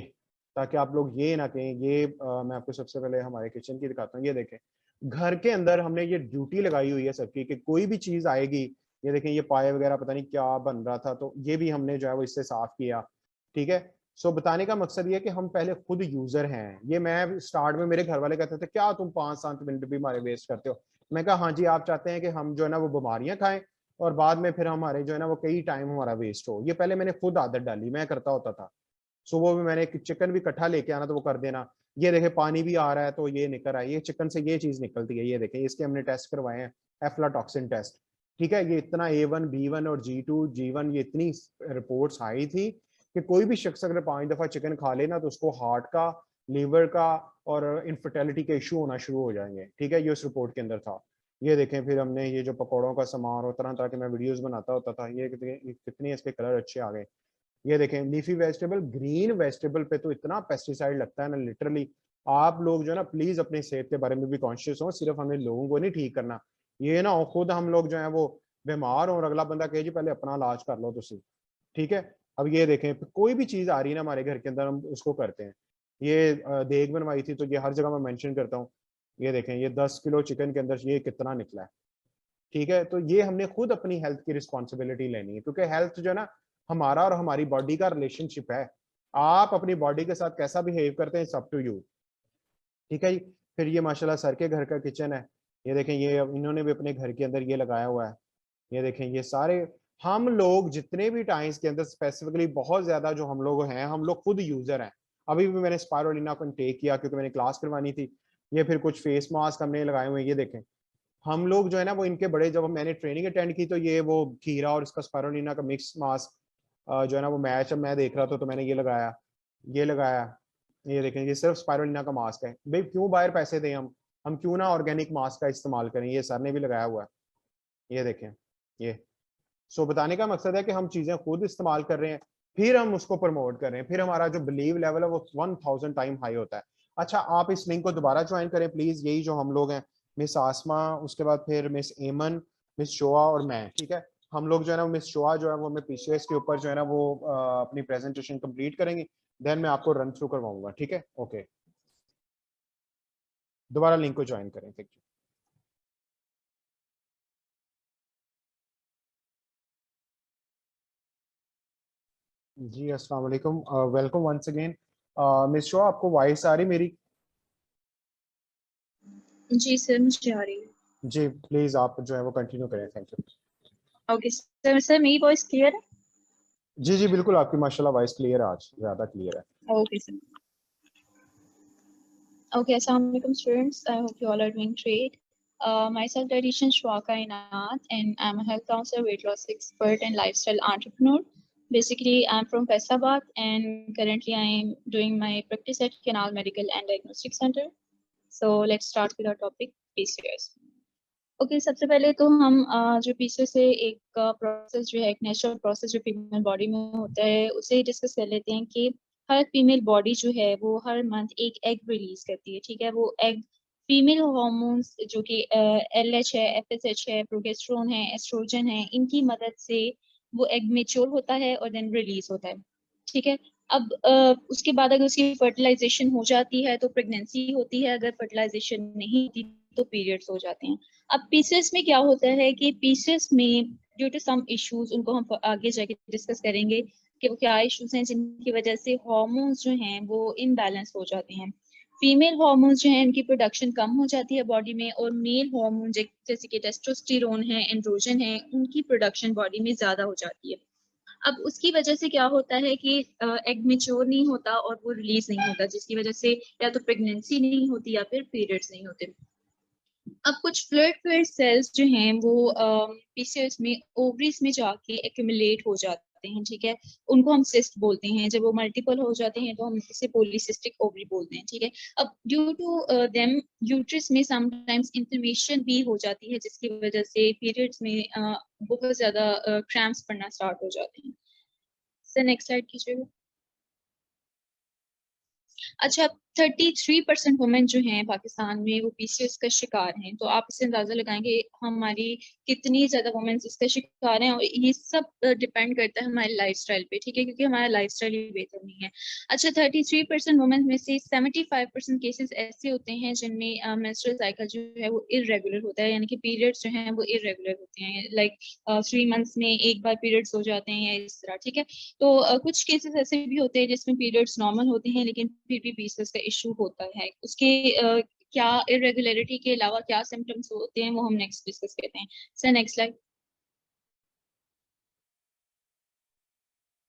ताकि आप लोग ये ना कहें। ये मैं आपको सबसे पहले हमारे किचन की दिखाता हूँ। ये देखें, घर के अंदर हमने ये ड्यूटी लगाई हुई है सबकी कि कोई भी चीज आएगी। ये देखें, ये पाए वगैरह पता नहीं क्या बन रहा था, तो ये भी हमने जो है वो इससे साफ किया। ठीक है। सो बताने का मकसद ये है कि हम पहले खुद यूजर हैं। ये मैं स्टार्ट में, मेरे घर वाले कहते थे क्या तुम 5-7 मिनट भी हमारे वेस्ट करते हो। मैं कहा हाँ जी, आप चाहते हैं कि हम जो है ना वो बीमारियां खाएं और बाद में फिर हमारे जो है ना वो कई टाइम हमारा वेस्ट हो। ये पहले मैंने खुद आदत डाली, मैं करता होता था। सो वो भी मैंने चिकन भी इकट्ठा लेके आना तो वो कर देना। ये देखे पानी भी आ रहा है तो ये निकल रहा है, ये चिकन से ये चीज निकलती है। ये देखें, इसके हमने टेस्ट करवाए हैं, एफ्लाटॉक्सिन टेस्ट। ठीक है। ये इतना A1 B1 और G2 G1, ये इतनी रिपोर्ट्स आई थी कि कोई भी शख्स अगर 5 दफा चिकन खा लेना तो उसको हार्ट का, लीवर का और इनफर्टिलिटी के इशू होना शुरू हो जाएंगे। ठीक है। ये उस रिपोर्ट के अंदर था। ये देखें, फिर हमने ये जो पकौड़ों का सामान और तरह तरह के मैं वीडियोस बनाता होता था, ये कितनी इसके कलर अच्छे आ गए। ये देखें, लीफी वेजिटेबल, ग्रीन वेजिटेबल पे तो इतना पेस्टिसाइड लगता है ना लिटरली। आप लोग जो है ना प्लीज अपने सेहत के बारे में भी कॉन्शियस हो। सिर्फ हमें लोगों को नहीं ठीक करना। ये ना हो खुद हम लोग जो है वो बीमार हो और अगला बंदा कहे जी पहले अपना इलाज कर लो तुसी। ठीक है। अब ये देखें, कोई भी चीज आ रही है ना हमारे घर के अंदर हम उसको करते हैं। ये देग बनवाई थी तो ये हर जगह मैं मेंशन करता हूँ। ये देखें, ये 10 किलो चिकन के अंदर ये कितना निकला है। ठीक है। तो ये हमने खुद अपनी हेल्थ की रिस्पॉन्सिबिलिटी लेनी है, क्योंकि हेल्थ जो है ना हमारा और हमारी बॉडी का रिलेशनशिप है। आप अपनी बॉडी के साथ कैसा बिहेव करते हैं, सब टू यू। ठीक है जी। फिर ये माशाल्लाह सर के घर का किचन है। ये देखें, ये इन्होंने भी अपने घर के अंदर ये लगाया हुआ है। ये देखें, ये सारे हम लोग जितने भी टाइम्स के अंदर स्पेसिफिकली बहुत ज्यादा जो हम लोग हैं, हम लोग खुद यूजर हैं। अभी भी मैंने स्पायरुलिना को टेक किया क्योंकि मैंने क्लास करवानी थी। ये फिर कुछ फेस मास्क हमने लगाए हुए हैं। ये देखें, हम लोग जो है ना वो इनके बड़े, जब मैंने ट्रेनिंग अटेंड की तो ये वो खीरा और इसका स्पायरुलिना का मिक्स मास्क जो है ना वो मैच अब मैं देख रहा था तो मैंने ये लगाया, ये लगाया। ये देखें, ये सिर्फ स्पायरुलिना का मास्क है। भाई क्यों बाहर पैसे दें हम क्यों ना ऑर्गेनिक मास्क का इस्तेमाल करें। ये सर ने भी लगाया हुआ है। ये देखें, ये। सो बताने का मकसद है कि हम चीजें खुद इस्तेमाल कर रहे हैं, फिर हम उसको प्रमोट कर रहे हैं, फिर हमारा जो बिलीव लेवल है वो 1000 टाइम हाई होता है। अच्छा, आप इस लिंक को दोबारा ज्वाइन करें प्लीज। यही जो हम लोग हैं, मिस आसमा, उसके बाद फिर मिस एमन, मिस शोआ और मैं। ठीक है। हम लोग जो है ना मिस शोआ जो है वो मैं पीसीएस के ऊपर जो है ना वो अपनी प्रेजेंटेशन कंप्लीट करेंगे। देन मैं आपको रन थ्रू करवाऊंगा। ठीक है। ओके, दोबारा लिंक को ज्वाइन करें। Thank you. जी अस्सलाम वालेकुम, वेलकम वंस अगेन। मिस शो, आपको वॉइस आ रही मेरी? जी सर, मुझे आ रही है। जी प्लीज आप जो है वो कंटिन्यू करें, थैंक यू। ओके सर, मेरी वॉइस क्लियर है? जी जी बिल्कुल, आपकी माशाल्लाह वॉइस क्लियर है, आज ज्यादा क्लियर है। Okay sir. ओके, अस्सलाम वालेकुम students, I hope you all are doing great. Myself dietitian Shwaka Inayat, and I'm a health counselor, weight loss expert and lifestyle entrepreneur. Basically, I'm from Faisabad and currently I am doing my practice at Canal Medical and Diagnostic Center. So let's start with our topic, PCOS. Okay, सबसे पहले तो हम जो पीछे से एक प्रोसेस जो है, एक नेचुरल प्रोसेस जो फीमेल बॉडी में होता है, उसे डिस्कस कर लेते हैं कि हर फीमेल बॉडी जो है वो हर मंथ एक एग रिलीज करती है। ठीक है, वो एग फीमेल हार्मोन्स जो कि LH है, FSH है, प्रोजेस्टेरोन है, एस्ट्रोजन है, इनकी मदद से वो एग मेच्योर होता है और देन रिलीज होता है। ठीक है, अब उसके बाद अगर उसकी फर्टिलाइजेशन हो जाती है तो प्रेगनेंसी होती है, अगर फर्टिलाइजेशन नहीं होती तो पीरियड्स हो जाते हैं। अब पीसीएस में क्या होता है कि पीसीएस में ड्यू टू सम इश्यूज, उनको हम आगे जाके डिस्कस करेंगे कि वो क्या इश्यूज हैं जिनकी वजह से हार्मोन्स जो हैं वो इनबैलेंस हो जाते हैं। फीमेल हार्मोन्स जो हैं इनकी प्रोडक्शन कम हो जाती है बॉडी में, और मेल हार्मोन जैसे कि टेस्टोस्टेरोन है, एंड्रोजन है, उनकी प्रोडक्शन बॉडी में ज्यादा हो जाती है। अब उसकी वजह से क्या होता है कि एग मेच्योर नहीं होता और वो रिलीज नहीं होता, जिसकी वजह से या तो प्रेगनेंसी नहीं होती या फिर पीरियड्स नहीं होते। अब कुछ फ्लड सेल्स जो हैं वो पीसीओएस में ओवरीज में जाके एक्यूमुलेट हो जाते हैं। ठीक है, उनको हम सिस्ट बोलते हैं। जब वो मल्टीपल हो जाते हैं तो हम इसे पॉलीसिस्टिक ओवरी बोलते हैं। ठीक है, अब ड्यू टू देम यूट्रस में समटाइम्स इन्फ्लेमेशन भी हो जाती है, जिसकी वजह से पीरियड्स में बहुत ज्यादा क्रैम्प्स पड़ना स्टार्ट हो जाते हैं। सर नेक्स्ट स्लाइड कीजिएगा। अच्छा, 33% वुमेन जो हैं पाकिस्तान में वो पीसीओएस का शिकार हैं। तो आप इससे अंदाजा लगाएंगे हमारी कितनी ज्यादा वुमेन इसका शिकार हैं, और ये सब डिपेंड करता है हमारे लाइफस्टाइल पे। ठीक है, क्योंकि हमारा लाइफस्टाइल ही बेहतर नहीं है। अच्छा, 33% वुमेन में से 75% केसेस ऐसे होते हैं जिनमें मेंस्ट्रुअल साइकिल जो है वो इरेगुलर होता है, यानी कि पीरियड्स जो हैं वो इरेगुलर होते हैं, लाइक 3 मंथ्स में एक बार पीरियड्स हो जाते हैं या इस तरह। ठीक है, तो कुछ केसेस ऐसे भी होते हैं जिसमें पीरियड्स नॉर्मल होते हैं लेकिन फिर भी पीसीओएस का इशू होता है। उसके क्या इरेगुलरिटी के अलावा क्या सिम्टम्स होते हैं वो हम नेक्स्ट डिस्कस करते हैं। Sir next slide.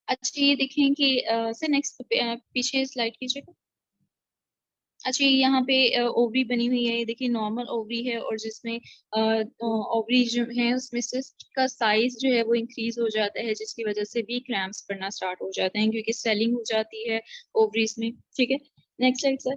अच्छा, ये देखें कि सर नेक्स्ट पीछे स्लाइड कीजिएगा। अच्छा, ये यहाँ पे ओवरी बनी हुई है, ये देखिए नॉर्मल ओवरी है, और जिसमें ओवरी जो है उसमें सिस्ट का साइज जो है वो इंक्रीज हो जाता है, जिसकी वजह से भी क्रैम्प्स पड़ना स्टार्ट हो जाते हैं क्योंकि स्वेलिंग हो जाती है ओवरीज में। ठीक है, नेक्स्ट स्लाइड सर।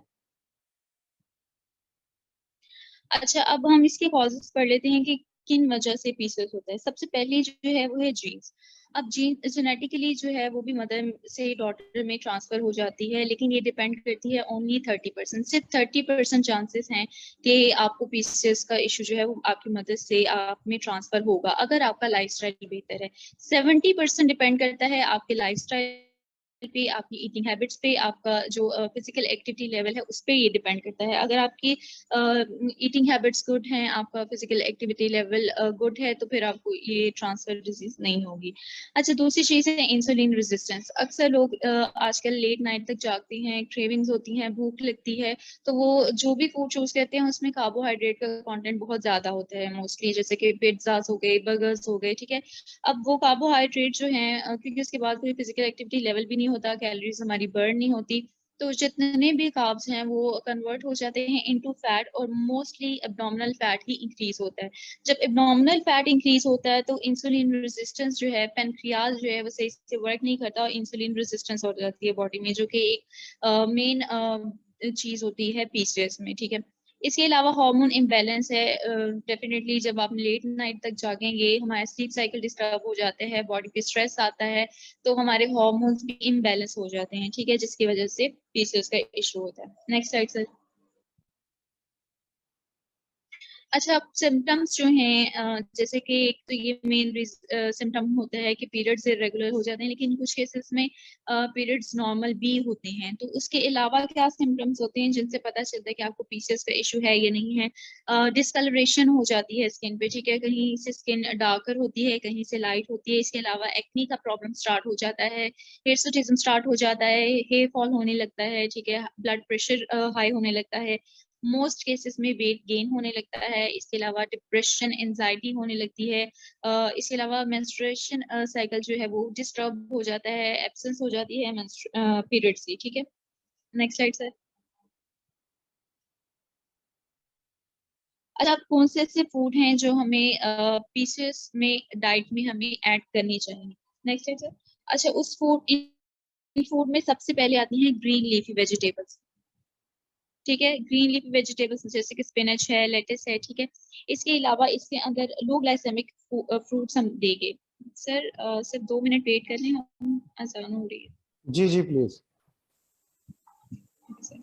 अच्छा, अब हम इसके कॉजेस पढ़ लेते हैं कि किन वजह से पीसीओएस होता है। सबसे पहली जो है वो है जीन्स। अब जीन जेनेटिकली जो है वो भी मदर से डॉटर में ट्रांसफर हो जाती है, लेकिन ये डिपेंड करती है ओनली 30%। सिर्फ 30% चांसेस हैं कि आपको पीसीओएस का इशू जो है वो आपकी मदर से आप में ट्रांसफर होगा अगर आपका लाइफस्टाइल बेहतर है। 70% डिपेंड करता है आपके लाइफस्टाइल पे, आपकी ईटिंग हैबिट्स पे, आपका जो फिजिकल एक्टिविटी लेवल है उस पे ये डिपेंड करता है। अगर आपकी ईटिंग हैबिट्स गुड हैं, आपका फिजिकल एक्टिविटी लेवल गुड है, तो फिर आपको ये ट्रांसफर डिजीज नहीं होगी। अच्छा, दूसरी चीज है इंसुलिन रेजिस्टेंस। अक्सर लोग आजकल लेट नाइट तक जागते हैं, क्रेविंग्स होती हैं, भूख लगती है, तो वो जो भी फूड चूज करते हैं उसमें कार्बोहाइड्रेट का कंटेंट बहुत ज्यादा होता है मोस्टली, जैसे कि पिज्जाज हो गए, बर्गर्स हो गए। ठीक है, अब वो कार्बोहाइड्रेट जो है क्योंकि उसके बाद कोई फिजिकल एक्टिविटी लेवल भी नहीं होता, कैलोरीज हमारी बर्न नहीं होती, तो जितने भी कार्ब्स हैं वो कन्वर्ट हो जाते हैं इनटू फैट, और मोस्टली एब्डोमिनल फैट ही इंक्रीज होता है। जब एब्डोमिनल फैट इंक्रीज होता है तो इंसुलिन रेजिस्टेंस जो है, पेनक्रियाज जो है वो सही से वर्क नहीं करता और इंसुलिन रेजिस्टेंस हो जाती है बॉडी में, जो कि एक मेन चीज होती है पीसीओएस में। ठीक है, इसके अलावा हार्मोन इम्बैलेंस है। डेफिनेटली जब आप लेट नाइट तक जागेंगे, हमारे स्लीप साइकिल डिस्टर्ब हो जाते हैं, बॉडी पे स्ट्रेस आता है, तो हमारे हार्मोन्स भी इम्बैलेंस हो जाते हैं। ठीक है, जिसकी वजह से पीसीओएस का इशू होता है। Next slide sir. अच्छा, अब सिम्टम्स जो हैं जैसे कि एक तो ये मेन सिम्टम होता है कि पीरियड्स इरेगुलर हो जाते हैं, लेकिन कुछ केसेस में पीरियड्स नॉर्मल भी होते हैं। तो उसके अलावा क्या सिम्टम्स होते हैं जिनसे पता चलता है कि आपको पीसीओएस का इशू है या नहीं है? डिस्कलरेशन हो जाती है स्किन पे, ठीक है, कहीं से स्किन डार्कर होती है, कहीं से लाइट होती है। इसके अलावा एक्नी का प्रॉब्लम स्टार्ट हो जाता है, हिर्सुटिज्म स्टार्ट हो जाता है, हेयर फॉल होने लगता है, ठीक है, ब्लड प्रेशर हाई होने लगता है, मोस्ट केसेस में वेट गेन होने लगता है। इसके अलावा डिप्रेशन, एंजाइटी होने लगती है। इसके अलावा मेंस्ट्रुएशन साइकिल जो है वो डिस्टर्ब हो जाता है, एब्सेंस हो जाती है पीरियड्स की, ठीक है। Next slide sir. अच्छा, अब कौन से ऐसे फूड हैं जो हमें पीसीएस में डाइट में हमें ऐड करनी चाहिए? Next slide sir. अच्छा, उस फूड इन फूड में सबसे पहले आती हैं ग्रीन लीफी वेजिटेबल्स, ठीक है। ग्रीन लीफी वेजिटेबल्स जैसे कि स्पिनच है, लेटिस है, ठीक है। इसके अलावा इसके अंदर लो ग्लाइसेमिक फ्रूट्स हम देंगे। सर सिर्फ 2 मिनट वेट कर लें, हम आसान हो रही है। जी जी प्लीज। सर,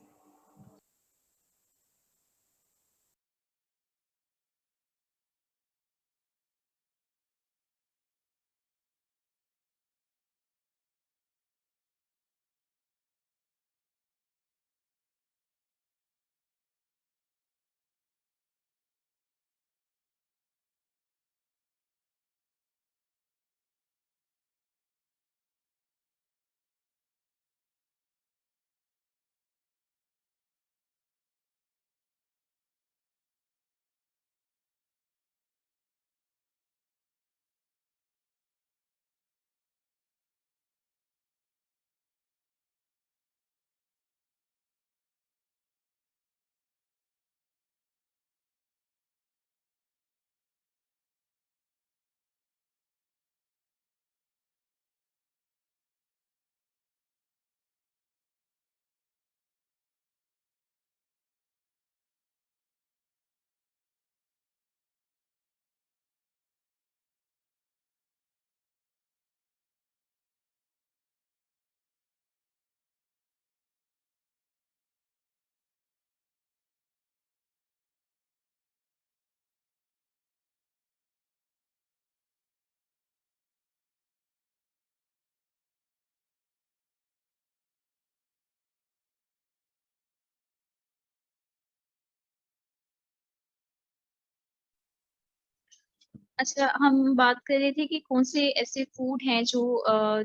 अच्छा, हम बात कर रहे थे कि कौन से ऐसे फूड हैं जो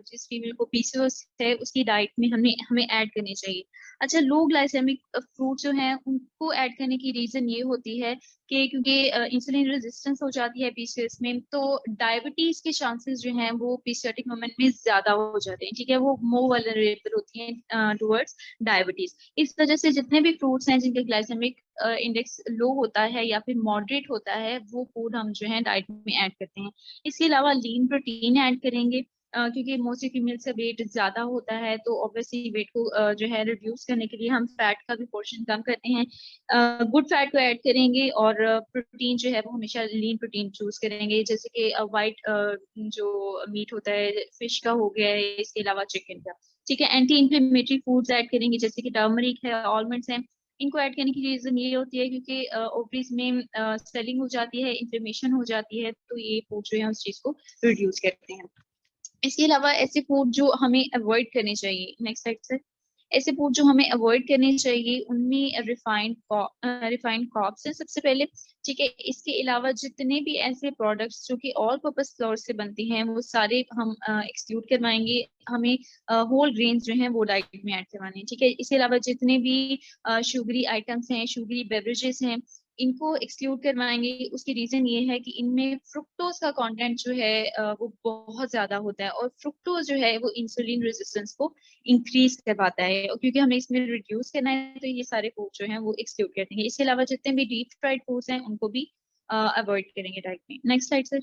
जिस फीमेल को पीसीओएस है उसकी डाइट में हमें हमें ऐड करने चाहिए। अच्छा, लो ग्लाइसेमिक फ्रूट जो हैं उनको ऐड करने की रीजन ये होती है कि क्योंकि इंसुलिन रेजिस्टेंस हो जाती है पीसीओएस में, तो डायबिटीज के चांसेस जो हैं वो पीसीओटिक मोमेंट में ज्यादा हो जाते हैं, ठीक है, वो मोर वल्नरेबल होती हैं टुवर्ड्स डायबिटीज। इस वजह से जितने भी फ्रूट्स हैं जिनके ग्लाइसेमिक इंडेक्स लो होता है या फिर मॉडरेट होता है, वो फूड हम जो है डाइट में ऐड करते हैं। इसके अलावा लीन प्रोटीन ऐड करेंगे, क्योंकि मोस्टली फीमेल से वेट ज्यादा होता है, तो ऑब्वियसली वेट को जो है रिड्यूस करने के लिए हम फैट का भी पोर्शन कम करते हैं, गुड फैट को ऐड करेंगे, और प्रोटीन जो है वो हमेशा लीन प्रोटीन चूज करेंगे, जैसे कि वाइट जो मीट होता है, फिश का हो गया है, इसके अलावा चिकन का, ठीक है। एंटी इंफ्लेमेटरी फूड्स ऐड करेंगे जैसे कि टर्मरिक है, ऑलमंड्स हैं। इनको ऐड करने की रीजन ये होती है क्योंकि ओवरीज में स्वेलिंग हो जाती है, इन्फ्लेमेशन हो जाती है, तो ये फूड जो है उस चीज को रिड्यूस करते हैं। इसके अलावा ऐसे फूड जो हमें अवॉइड करने चाहिए, नेक्स्ट स्लाइड से। ऐसे फूड जो हमें अवॉइड करने चाहिए उनमें रिफाइंड क्रॉप्स हैं सबसे पहले, ठीक है। इसके अलावा जितने भी ऐसे प्रोडक्ट्स जो कि ऑल पर्पस फ्लोर से बनते हैं वो सारे हम एक्सक्लूड करवाएंगे। हमें होल ग्रेन्स जो हैं वो डाइट में ऐड करवाने हैं, ठीक है। इसके अलावा जितने भी शुगरी आइटम्स हैं, शुगरी बेवरेजेस हैं, इनको एक्सक्लूड करवाएंगे। उसकी रीजन ये है कि इनमें फ्रुक्टोज का कंटेंट जो है वो बहुत ज्यादा होता है, और फ्रुक्टोज जो है वो इंसुलिन रेजिस्टेंस को इंक्रीज करवाता है, और क्योंकि हमें इसमें रिड्यूस करना है तो ये सारे फूड जो हैं वो एक्सक्लूड कर देंगे। इसके अलावा जितने भी डीप फ्राइड फूड्स हैं उनको भी अवॉइड करेंगे डाइट में। Next slide sir.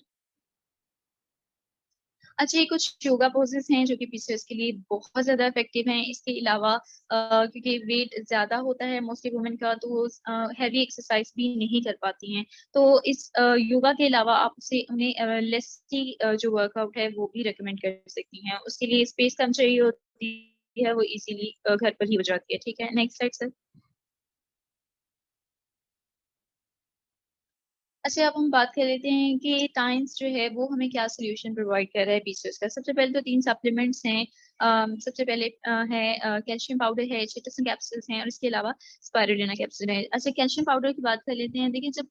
अच्छा, ये कुछ योगा पोजेस हैं जो कि पीसीओएस के लिए बहुत ज्यादा इफेक्टिव हैं। इसके अलावा क्योंकि वेट ज्यादा होता है मोस्टली वुमेन का, तो वो हैवी एक्सरसाइज भी नहीं कर पाती हैं, तो इस योगा के अलावा आप उसे उन्हें लेसी जो वर्कआउट है वो भी रिकमेंड कर सकती हैं। उसके लिए स्पेस कम चाहिए होती है, वो इजीली घर पर ही हो जाती है, ठीक है। Next slide sir. अच्छा, अब हम बात कर लेते हैं कि टाइम्स जो है वो हमें क्या सोल्यूशन प्रोवाइड कर रहा है पीसीओएस का। सबसे पहले तो 3 सप्लीमेंट्स हैं। सबसे पहले है कैल्शियम पाउडर है, चिटोसन कैप्सूल्स हैं और इसके अलावा स्पाइरुलिना कैप्सूल है। अच्छा, कैल्शियम पाउडर की बात कर लेते हैं। देखिए, जब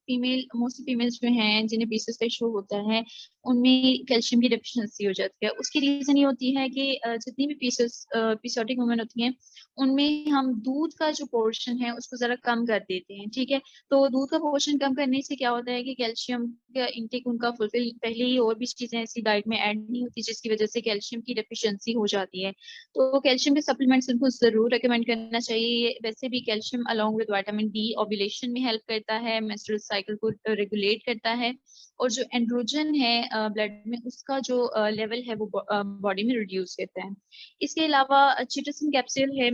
मोस्टली फीमेल्स जो हैं जिन्हें पीसीओएस का इशू होता है, उनमें कैल्शियम की डेफिशिएंसी हो जाती है। उसकी रीज़न ये होती है कि जितनी भी एपिसोडिक वुमेन होती हैं, उनमें हम दूध का जो पोर्शन है उसको ज़रा कम कर देते हैं, ठीक है? तो दूध का पोर्शन कम करने से क्या होता है कि कैल्शियम का इंटेक उनका फुलफिल पहले ही और भी चीजें ऐसी डाइट में ऐड नहीं होती, जिसकी वजह से कैल्शियम की डेफिशिएंसी हो जाती है। तो कैल्शियम के सप्लीमेंट्स उनको जरूर रिकमेंड करना चाहिए। वैसे भी calcium along with vitamin D ovulation में हेल्प करता है, मेंस्ट्रुअल साइकिल को रेगुलेट करता है, और जो एंड्रोजन है ब्लड में, उसका जो लेवल है वो बॉडी में रिड्यूस करता है। इसके अलावा चिटोसन कैप्सूल है।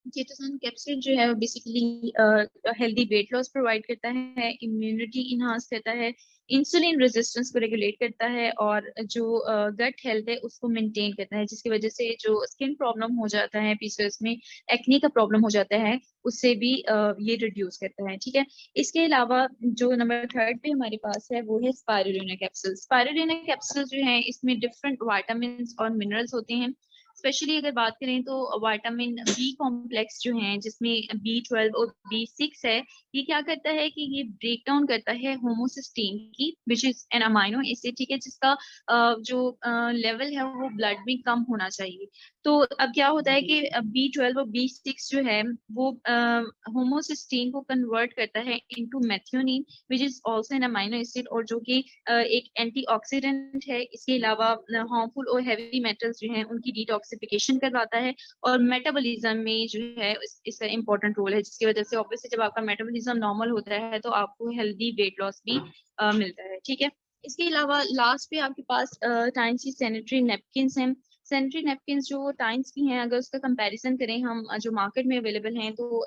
चेटोसन कैप्सूल जो है वो basically healthy weight loss provide करता है, इम्यूनिटी इनहांस करता है, इंसुलिन रेजिस्टेंस को रेगुलेट करता है, और जो गट हेल्थ है उसको मेंटेन करता है, जिसकी वजह से जो स्किन प्रॉब्लम हो जाता है पीसीओएस में, एक्ने का प्रॉब्लम हो जाता है, उससे भी ये रिड्यूस करता है, ठीक है। इसके अलावा जो नंबर 3 पे हमारे पास है वो है स्पाइरुलिना कैप्सूल। स्पाइरुलिना कैप्सूल जो है इसमें डिफरेंट विटामिन और मिनरल्स होते हैं। स्पेशली अगर बात करें तो विटामिन बी कॉम्प्लेक्स जो हैं, जिसमें B12 और B6 है, ये क्या करता है कि ये ब्रेक डाउन करता है होमोसिस्टीन की, which is an amino acid, ठीक है, जिसका जो लेवल है वो ब्लड में कम होना चाहिए। तो अब क्या होता है कि B12 और B6 जो है वो होमोसिस्टीन को कन्वर्ट करता है into methionine, which is also an amino acid, और जो कि एक एंटीऑक्सीडेंट है। इसके अलावा हार्मफुल और हैवी मेटल्स जो हैं उनकी डिटॉक्सिफिकेशन करवाता है, और मेटाबॉलिज्म में जो है इसका इंपॉर्टेंट रोल है, जिसकी वजह से ऑब्वियसली जब आपका मेटाबॉलिज्म नॉर्मल होता है तो आपको हेल्दी वेट लॉस भी मिलता है, ठीक है। इसके अलावा लास्ट पे आपके पास टाइम्स की सैनिटरी नैपकिन्स हैं। सैनिटरी नैपकिन्स जो टाइम्स की हैं, अगर उसका कंपैरिजन करें हम जो मार्केट में अवेलेबल हैं, तो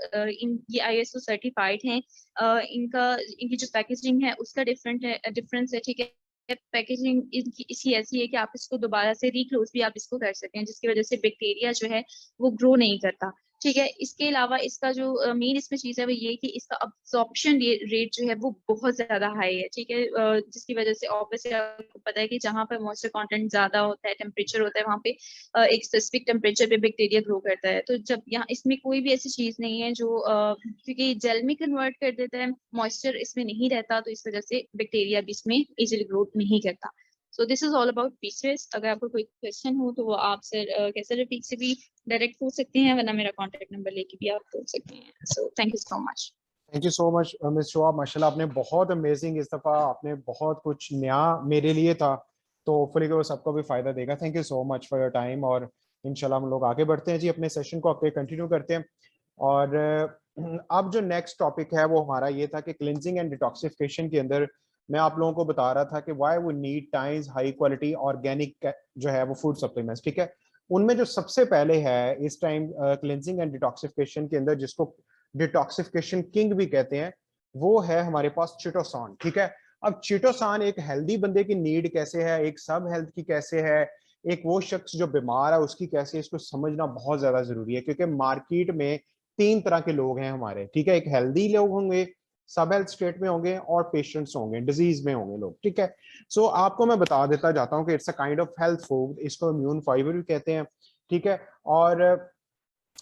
ये ISO सर्टिफाइड हैं। इनकी जो पैकेजिंग है उसका डिफरेंस है, ठीक है। पैकेजिंग इसकी ऐसी है कि आप इसको दोबारा से रिक्लोज भी आप इसको कर सकते हैं, जिसकी वजह से बैक्टीरिया जो है वो ग्रो नहीं करता, ठीक है। इसके अलावा इसका जो मेन इसमें चीज है वो ये कि इसका अब्सॉर्प्शन रेट जो है वो बहुत ज्यादा हाई है, ठीक है। जिसकी वजह से ऑब्वियसली आपको पता है कि जहाँ पर मॉइस्चर कंटेंट ज्यादा होता है, टेम्परेचर होता है, वहाँ पे एक स्पेसिफिक टेम्परेचर पे बैक्टीरिया ग्रो करता है। तो जब यहाँ इसमें कोई भी ऐसी चीज नहीं है जो क्योंकि जेल में कन्वर्ट कर देता है, मॉइस्चर इसमें नहीं रहता, तो इस वजह से बैक्टीरिया भी इसमें इजिली ग्रो नहीं करता। So this is all about PCS. अगर आपको कोई क्वेश्चन हो तो वो आप सर कैसे रफीक से भी डायरेक्ट पूछ सकते हैं, वरना मेरा कॉन्टेक्ट नंबर लेके भी आप पूछ सकते हैं। So thank you so much. Thank you so much Miss Shoa, माशाल्लाह आपने बहुत अमेजिंग, इस दफ़ा आपने बहुत कुछ नया मेरे लिए था, तो होपफुली वो सबको भी फायदा देगा। Thank you so much for your time, और इंशाल्लाह हम लोग आगे बढ़ते हैं जी, अपने सेशन को आगे कंटिन्यू करते हैं। और अब जो नेक्स्ट टॉपिक है वो हमारा ये था कि क्लिनजिंग एंड डिटॉक्सिफिकेशन के अंदर मैं आप लोगों को बता रहा था कि व्हाई वो need times high quality organic जो है वो फूड सप्लीमेंट्स, ठीक है। उनमें जो सबसे पहले है इस टाइम क्लिनजिंग एंड डिटॉक्सिफिकेशन के अंदर, जिसको डिटॉक्सिफिकेशन किंग भी कहते हैं, वो है हमारे पास चिटोसान, ठीक है। अब चिटोसान एक हेल्दी बंदे की नीड कैसे है, एक सब हेल्थ की कैसे है, एक वो शख्स जो बीमार है उसकी कैसे, इसको समझना बहुत ज्यादा जरूरी है, क्योंकि मार्केट में 3 तरह के लोग हैं हमारे, ठीक है। एक हेल्दी लोग होंगे, सब हेल्थ स्टेट में होंगे, और पेशेंट्स होंगे, डिजीज में होंगे लोग, ठीक है। सो आपको मैं बता देता जाता हूँ कि it's a kind of health food, इसको इम्यून फाइबर भी कहते हैं, ठीक है। और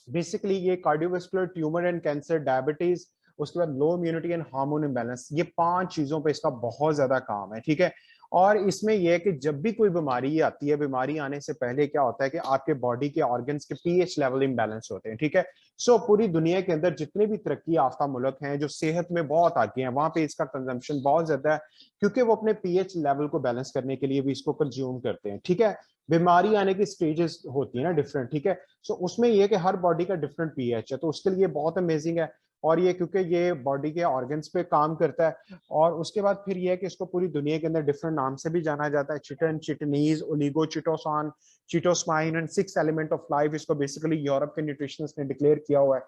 बेसिकली ये cardiovascular tumour and cancer, diabetes, उसके बाद लो इम्यूनिटी एंड हार्मोन इम्बैलेंस, ये 5 चीजों पे इसका बहुत ज्यादा काम है, ठीक है। और इसमें यह है कि जब भी कोई बीमारी आती है, बीमारी आने से पहले क्या होता है कि आपके बॉडी के ऑर्गन्स के पीएच लेवल इम्बैलेंस होते हैं, ठीक है। सो पूरी दुनिया के अंदर जितने भी तरक्की याफ्ता मुल्क हैं जो सेहत में बहुत आगे हैं, वहां पे इसका कंजम्पशन बहुत ज्यादा है, क्योंकि वो अपने पीएच लेवल को बैलेंस करने के लिए भी इसको कंज्यूम करते हैं, ठीक है। बीमारी आने की स्टेजेस होती है ना डिफरेंट, ठीक है। सो उसमें यह कि हर बॉडी का डिफरेंट पीएच है, तो उसके लिए बहुत अमेजिंग है। और ये क्योंकि ये बॉडी के ऑर्गन्स पे काम करता है, और उसके बाद फिर ये है कि इसको पूरी दुनिया के अंदर डिफरेंट नाम से भी जाना जाता है, chitin, chitinase, oligo chitosan, chitosamine and 6 element of life, इसको बेसिकली यूरोप के न्यूट्रिशनिस्ट ने डिक्लेयर किया हुआ है।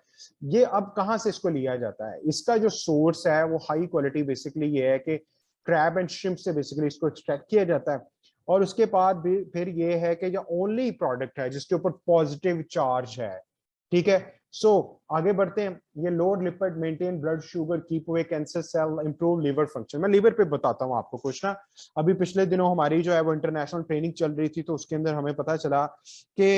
ये अब कहाँ से इसको लिया जाता है, इसका जो सोर्स है वो हाई क्वालिटी, बेसिकली ये है कि क्रैब एंड श्रिम्प से बेसिकली इसको एक्सट्रैक्ट किया जाता है। और उसके बाद भी फिर ये है कि ये ओनली प्रोडक्ट है जिसके ऊपर पॉजिटिव चार्ज है, ठीक है। सो आगे बढ़ते हैं। ये lower lipid maintain blood sugar, keep away cancer cell, improve liver function. मैं लिवर पे बताता हूँ आपको कुछ ना। अभी पिछले दिनों हमारी जो है वो इंटरनेशनल ट्रेनिंग चल रही थी, तो उसके अंदर हमें पता चला कि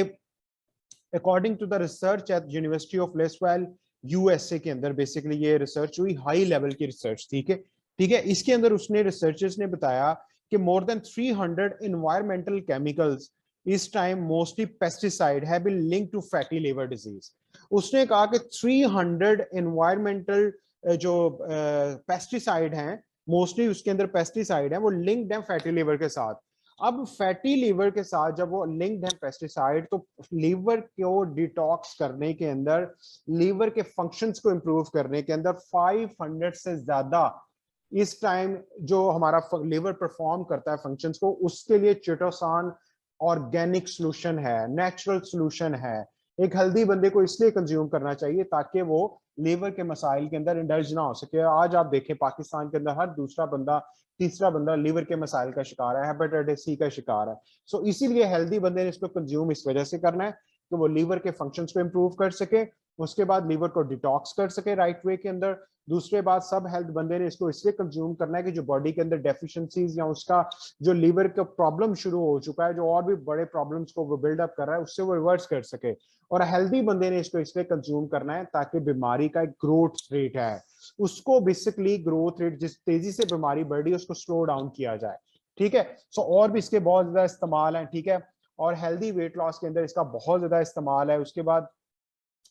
according to the research at university of Leswell USA के अंदर, बेसिकली ये रिसर्च हुई, हाई लेवल की रिसर्च थी, ठीक है। इसके अंदर उसने रिसर्चर्स ने बताया कि मोर देन 300 environmental chemicals इस time mostly pesticide have been linked to fatty liver disease. उसने कहा कि 300 environmental जो पेस्टिसाइड हैं, मोस्टली उसके अंदर पेस्टिसाइड है, वो लिंक्ड है फैटी लिवर के साथ। अब फैटी लीवर के साथ जब वो लिंक्ड है पेस्टिसाइड, तो लीवर को डिटॉक्स करने के अंदर, लीवर के फंक्शंस को इंप्रूव करने के अंदर 500 से ज्यादा इस टाइम जो हमारा लीवर परफॉर्म करता है फंक्शंस को, उसके लिए चिटोसान ऑर्गेनिक सोल्यूशन है, नेचुरल सोल्यूशन है। एक हेल्दी बंदे को इसलिए कंज्यूम करना चाहिए ताकि वो लीवर के मसाइल के अंदर इंडल्ज ना हो सके। आज आप देखें पाकिस्तान के अंदर हर दूसरा बंदा, तीसरा बंदा लीवर के मसाइल का शिकार है, हेपेटाइटिस सी का शिकार है। सो इसीलिए हेल्दी बंदे ने इसको कंज्यूम इस वजह से करना है कि वो लीवर के फंक्शंस को इंप्रूव कर सके, उसके बाद लीवर को डिटॉक्स कर सके राइट वे के अंदर। दूसरे बात, सब हेल्थ बंदे ने इसको इसलिए कंज्यूम करना है कि जो बॉडी के अंदर डेफिशिएंसीज या उसका जो लीवर का प्रॉब्लम शुरू हो चुका है, जो और भी बड़े प्रॉब्लम्स को वो बिल्डअप कर रहा है, उससे वो रिवर्स कर सके। और हेल्दी बंदे ने इसको इसलिए कंज्यूम करना है ताकि बीमारी का एक ग्रोथ रेट है, उसको बेसिकली ग्रोथ रेट, जिस तेजी से बीमारी बढ़ रही है उसको स्लो डाउन किया जाए, ठीक है। सो और भी इसके बहुत ज्यादा इस्तेमाल है, ठीक है। और हेल्दी वेट लॉस के अंदर इसका बहुत ज्यादा इस्तेमाल है। उसके बाद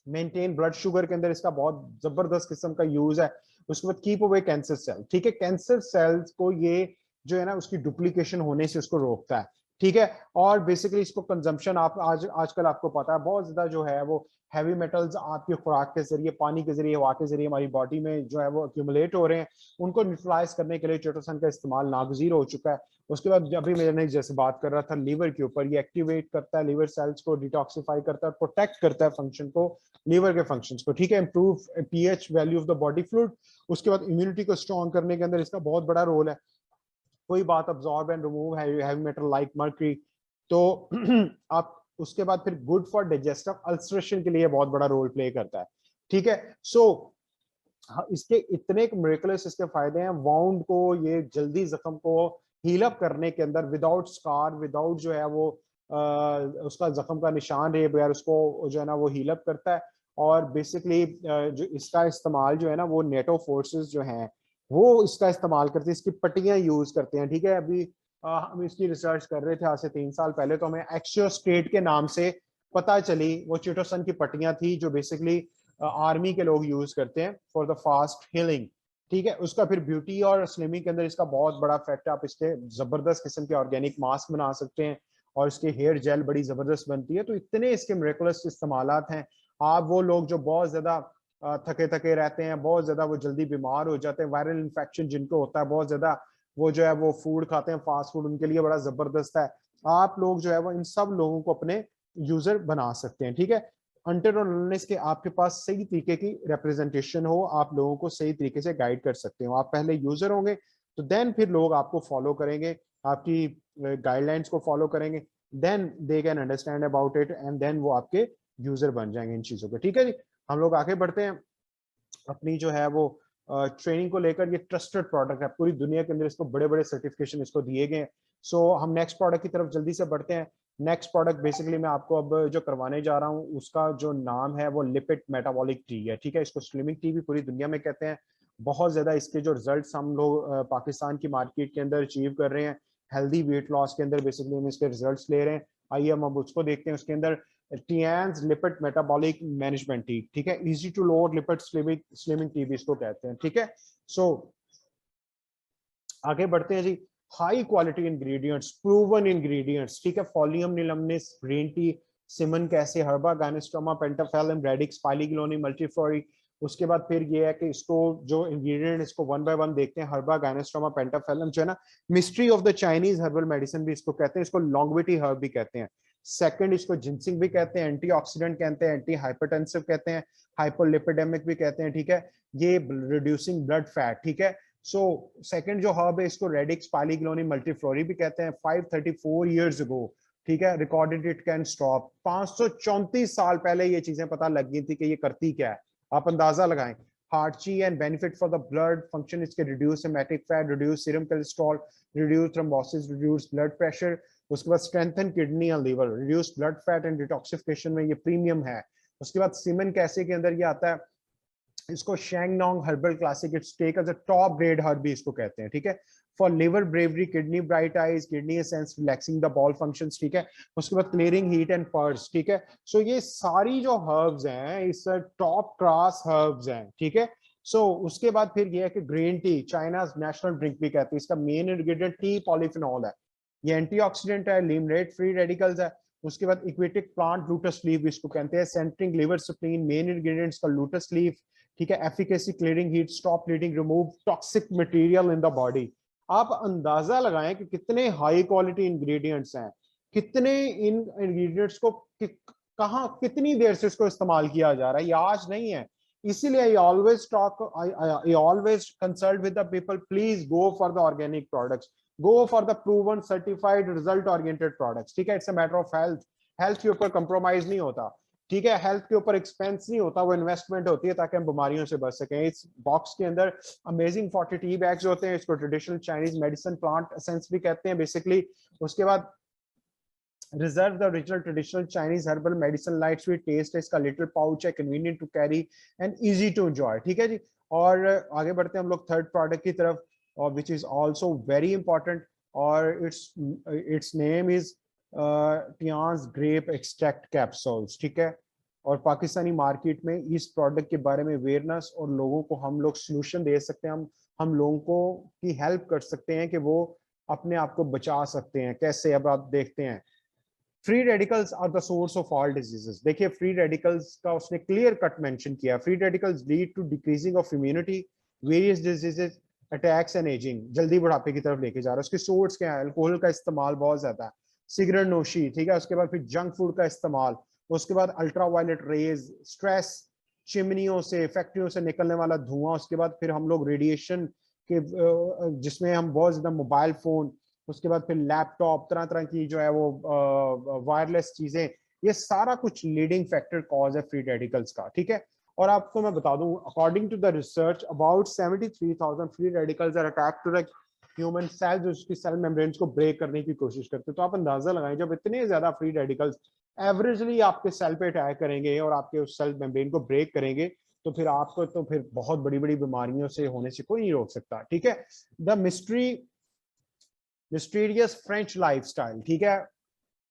मेंटेन ब्लड शुगर के अंदर इसका बहुत जबरदस्त किस्म का यूज है। उसके बाद कीप अवे कैंसर सेल, ठीक है। कैंसर सेल्स को ये जो है ना उसकी डुप्लीकेशन होने से उसको रोकता है, ठीक है। और बेसिकली इसको कंजम्पशन, आप आजकल आपको पता है बहुत ज्यादा जो है वो हैवी मेटल्स आपकी खुराक के जरिए, पानी के जरिए, हवा के जरिए हमारी बॉडी में जो है वो अक्यूमुलेट हो रहे हैं। उनको न्यूट्रलाइज करने के लिए चिटोसन का इस्तेमाल नागजीर हो चुका है। उसके बाद अभी मैंने जैसे बात कर रहा था लीवर के ऊपर, ये एक्टिवेट करता है लीवर सेल्स को, डिटॉक्सिफाई करता है, प्रोटेक्ट करता है फंक्शन को, लीवर के फंक्शंस को, ठीक है। Improve pH value of the body fluid. उसके बाद इम्यूनिटी को स्ट्रॉन्ग करने के अंदर इसका बहुत बड़ा रोल है। कोई बात absorb and remove heavy metal like mercury. तो आप उसके बाद फिर गुड फॉर डाइजेस्टिव अल्सरेशन के लिए बहुत बड़ा रोल प्ले करता है, ठीक है। सो इसके इतने मिरेकुलस इसके फायदे हैं। वाउंड को, ये जल्दी जख्म को हील अप करने के अंदर, विदाउट स्कार, विदाउट जो है वो उसका जख्म का निशान रहे बगैर, उसको जो है ना वो हील अप करता है। और बेसिकली जो इसका इस्तेमाल जो है ना वो नेटो फोर्सेस जो हैं वो इसका इस्तेमाल करते हैं, इसकी पट्टियां यूज करते हैं, ठीक है। अभी हम इसकी रिसर्च कर रहे थे आज से 3 साल पहले, तो हमें एक्सियोस्टेट के नाम से पता चली। वो चिटोसन की पट्टियां थी जो बेसिकली आर्मी के लोग यूज करते हैं फॉर द फास्ट हीलिंग, ठीक है। उसका फिर ब्यूटी और स्लिमिंग के अंदर इसका बहुत बड़ा फैक्ट है। आप इसके जबरदस्त किस्म के ऑर्गेनिक मास्क बना सकते हैं और इसके हेयर जेल बड़ी जबरदस्त बनती है। तो इतने इसके मिरेकुलस इस्तेमालात हैं। आप वो लोग जो बहुत ज्यादा थके थके रहते हैं, बहुत ज्यादा वो जल्दी बीमार हो जाते हैं, वायरल इन्फेक्शन जिनको होता है बहुत ज्यादा, वो जो है वो फूड खाते हैं फास्ट फूड, उनके लिए बड़ा जबरदस्त है। आप लोग जो है वो इन सब लोगों को अपने यूजर बना सकते हैं, ठीक है। अंटिल और अनलेस के आपके पास सही तरीके की रिप्रेजेंटेशन हो, आप लोगों को सही तरीके से गाइड कर सकते हो। आप पहले यूजर होंगे तो देन फिर लोग आपको फॉलो करेंगे, आपकी गाइडलाइंस को फॉलो करेंगे, then they can understand about it and then वो आपके यूजर बन जाएंगे इन चीजों के, ठीक है जी। हम लोग आगे बढ़ते हैं अपनी जो है वो ट्रेनिंग को लेकर। ये ट्रस्टेड प्रोडक्ट है पूरी दुनिया के अंदर, इसको बड़े बड़े सर्टिफिकेशन इसको दिए गए। सो हम नेक्स्ट प्रोडक्ट की तरफ जल्दी से बढ़ते हैं। नेक्स्ट प्रोडक्ट बेसिकली मैं आपको अब जो करवाने जा रहा हूँ उसका जो नाम है वो लिपिड मेटाबॉलिक टी है, ठीक है। इसको स्लिमिंग टी भी पूरी दुनिया में कहते हैं। बहुत ज्यादा इसके जो रिजल्ट्स हम लोग पाकिस्तान की मार्केट के अंदर अचीव कर रहे हैं, हेल्दी वेट लॉस के अंदर बेसिकली हम इसके रिजल्ट्स ले रहे हैं। आइए हम अब उसको देखते हैं। उसके अंदर Tiens lipid metabolic management tea, ठीक है। Easy to load lipid slimming tea भी इसको कहते हैं, ठीक है। सो आगे बढ़ते हैं जी। High quality ingredients, proven ingredients, ठीक है। फॉलियम निलमनिस ग्रीन टी, सिमन कैसे, हर्बा गायनेस्ट्रोमा पेंटाफेलम रेडिक्स पाइलीग्लोनी मल्टीफ्लोरी। उसके बाद फिर ये है कि इसको जो इंग्रेडिएंट इसको वन बाय वन देखते हैं। हर्बा गायनेस्ट्रोमा पेंटाफेलम जो है ना, mystery of the Chinese herbal medicine भी इसको कहते हैं, इसको लॉन्गविटी हर्ब भी कहते हैं। सेकंड, इसको जिंसिंग भी कहते हैं, एंटीऑक्सीडेंट कहते हैं, एंटी हाइपरटेंसिव कहते हैं, हाइपोलिपिडेमिक भी कहते हैं, ठीक है। ये रिड्यूसिंग ब्लड फैट, ठीक है। सो सेकंड जो हर्ब है इसको रेडिक्स पाइलीग्लोनी मल्टीफ्लोरी भी कहते हैं। 534 years ago, ठीक है, रिकॉर्डेड इट कैन स्टॉप। 534 साल पहले ये चीजें पता लग गई थी कि ये करती क्या है, आप अंदाजा लगाएं। हार्ची and benefit for the blood function इसके reduce hepatic fat, reduce serum cholesterol, reduce thrombosis, reduce blood pressure. उसके बाद strengthen kidney and liver, reduce blood fat and detoxification में ये प्रीमियम है। उसके बाद सीमन कैसे के अंदर ये आता है, इसको Shennong herbal classic it's take as a top grade herb भी इसको कहते हैं, ठीक है। For liver bravery, kidney bright eyes, kidney essence, relaxing the bowel functions, ठीक है। उसके बाद क्लियरिंग हीट एंड पर्स, ठीक है। सो ये सारी जो हर्ब्स हैं इस टॉप क्लास हर्ब्स हैं, ठीक है। सो उसके बाद फिर ये है कि green tea China national drink भी कहते हैं, इसका मेन इंग्रेडिएंट टी पॉलीफिनॉल है, ये एंटीऑक्सीडेंट है, लिमरेट फ्री रेडिकल्स है। उसके बाद इक्विटिक प्लांट लूटस लीफ इसको कहते हैं, centering liver spleen, main ingredients का लूटस लीफ, ठीक है। Efficacy clearing heat, stop bleeding, remove toxic material in the body. आप अंदाजा लगाएं कि कितने हाई क्वालिटी इंग्रेडिएंट्स हैं, कितने इन इंग्रेडिएंट्स को कहां कितनी देर से इसको इस्तेमाल किया जा रहा है, ये आज नहीं है। इसीलिए I always talk, I always consult with the people, please go for the organic products, go for the proven certified result oriented products, ठीक है। It's a matter of health, health के ऊपर कंप्रोमाइज नहीं होता, ठीक है। हेल्थ के ऊपर एक्सपेंस नहीं होता, वो इन्वेस्टमेंट होती है ताकि हम बीमारियों से बच सकें। इस बॉक्स के अंदर अमेजिंग 40 टी बैग्स होते हैं, इसको traditional Chinese medicine plant essence भी कहते हैं बेसिकली। उसके बाद reserve the original traditional Chinese herbal medicine, light sweet taste है इसका, लिटिल पाउच है, convenient to carry and easy to enjoy, ठीक है जी। और आगे बढ़ते हैं हम लोग थर्ड प्रोडक्ट की तरफ, और which is also very important, और it's name is Tiens grape extract capsules, ठीक है। और पाकिस्तानी मार्केट में इस प्रोडक्ट के बारे में अवेयरनेस और लोगों को हम लोग सोल्यूशन दे सकते हैं, हम लोगों को की हेल्प कर सकते हैं कि वो अपने आप को बचा सकते हैं। कैसे, अब आप देखते हैं। Free radicals are the source of all diseases, देखिए फ्री रेडिकल्स का उसने क्लियर कट मेंशन किया, free radicals lead to decreasing of immunity, various diseases, attacks and ageing, जल्दी बुढ़ापे की तरफ लेके जा रहा है। उसके सोर्स क्या है, अल्कोहल का इस्तेमाल बहुत ज्यादा है, सिगरेट नोशी, ठीक है। उसके बाद फिर जंक फूड का इस्तेमाल, उसके बाद अल्ट्रा वायलेट रेज, स्ट्रेस, चिमनियों से, फैक्ट्रियों से निकलने वाला धुआं, उसके बाद फिर हम लोग रेडिएशन के जिसमें हम बहुत ज्यादा मोबाइल फोन, उसके बाद फिर लैपटॉप, तरह तरह की जो है वो वायरलेस चीजें, ये सारा कुछ लीडिंग फैक्टर कॉज है फ्री रेडिकल्स का, ठीक है। और आपको मैं बता दूं, according to the research about 73,000 free radicals are attack to the human cell, जो उसकी सेल मेम्ब्रेन्स को ब्रेक करने की कोशिश करते हैं। तो आप अंदाजा लगाएं, जब इतने ज्यादा फ्री रेडिकल्स एवरेजली आपके सेल पे अटैक करेंगे और आपके उस सेल मेम्ब्रेन को ब्रेक करेंगे, तो फिर आपको तो फिर बहुत बड़ी बड़ी बीमारियों से होने से कोई नहीं रोक सकता, ठीक है। द मिस्टीरियस फ्रेंच लाइफस्टाइल, ठीक है।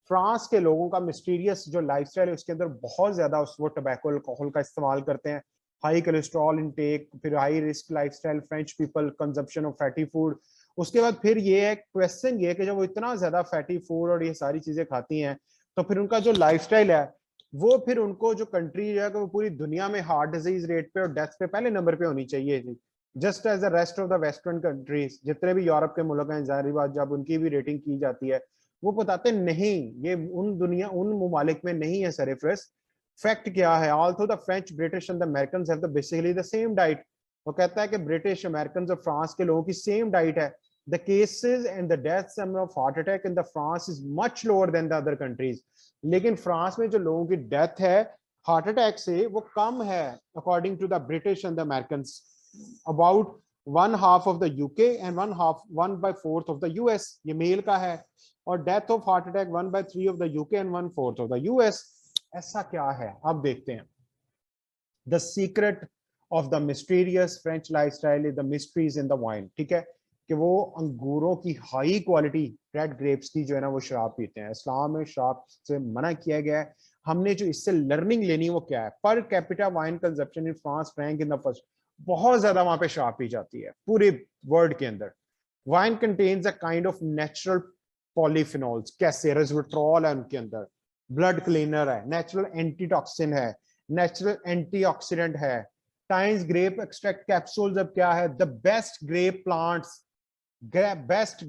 फ्रांस के लोगों का मिस्टीरियस जो लाइफस्टाइल है, उसके अंदर बहुत ज्यादा वो टबैको अल्कोहल का इस्तेमाल करते हैं, हाई कोलेस्ट्रॉल इनटेक, फिर high risk lifestyle, French people, consumption of fatty food. उसके बाद फिर ये है क्वेश्चन, ये कि जब वो इतना ज्यादा फैटी फूड और ये सारी चीजें खाती हैं, तो फिर उनका जो लाइफस्टाइल है वो फिर उनको जो कंट्री है कि वो पूरी दुनिया में हार्ट डिजीज रेट पे और डेथ पे पहले नंबर पे होनी चाहिए थी, just as the rest of the western countries. जितने भी यूरोप के मुल्क हैं, जाहिर बात जब उनकी भी रेटिंग की जाती है, वो बताते नहीं, ये उन ममालिक में नहीं है सरफरस। फैक्ट क्या है, although the French, British and the American have the basically the same diet. वो कहता है कि ब्रिटिश, अमेरिकन और फ्रांस के लोगों की सेम डाइट है। The cases and the deaths of heart attack in the France is much lower than the other countries. लेकिन फ्रांस में जो लोगों की डेथ है हार्ट अटैक से, वो कम है according to the British and the American, about 1/2 of the UK and 1/4 of the US, ये मेल का है। और death of heart attack 1/3 of the UK and 1/4 of the US. ऐसा क्या है, अब देखते हैं। The secret of the mysterious French lifestyle is the mysteries in the wine, ठीक है। कि वो अंगूरों की हाई क्वालिटी रेड ग्रेप्स की जो है ना वो शराब पीते हैं। इस्लाम में शराब से मना किया गया है। हमने जो इससे लर्निंग लेनी वो क्या है, per capita wine consumption in France rank in the first, बहुत ज्यादा वहां पे शराब पी जाती है पूरे वर्ल्ड के अंदर। Wine contains a kind of natural polyphenols, कैसे, रेस्वेट्रॉल है उनके अंदर, ब्लड क्लीनर है, नेचुरल एंटीटॉक्सिन है, नेचुरल एंटीऑक्सीडेंट है। टाइम्स ग्रेप एक्सट्रैक्ट कैप्सूल्स अब क्या है, the best grape plants, best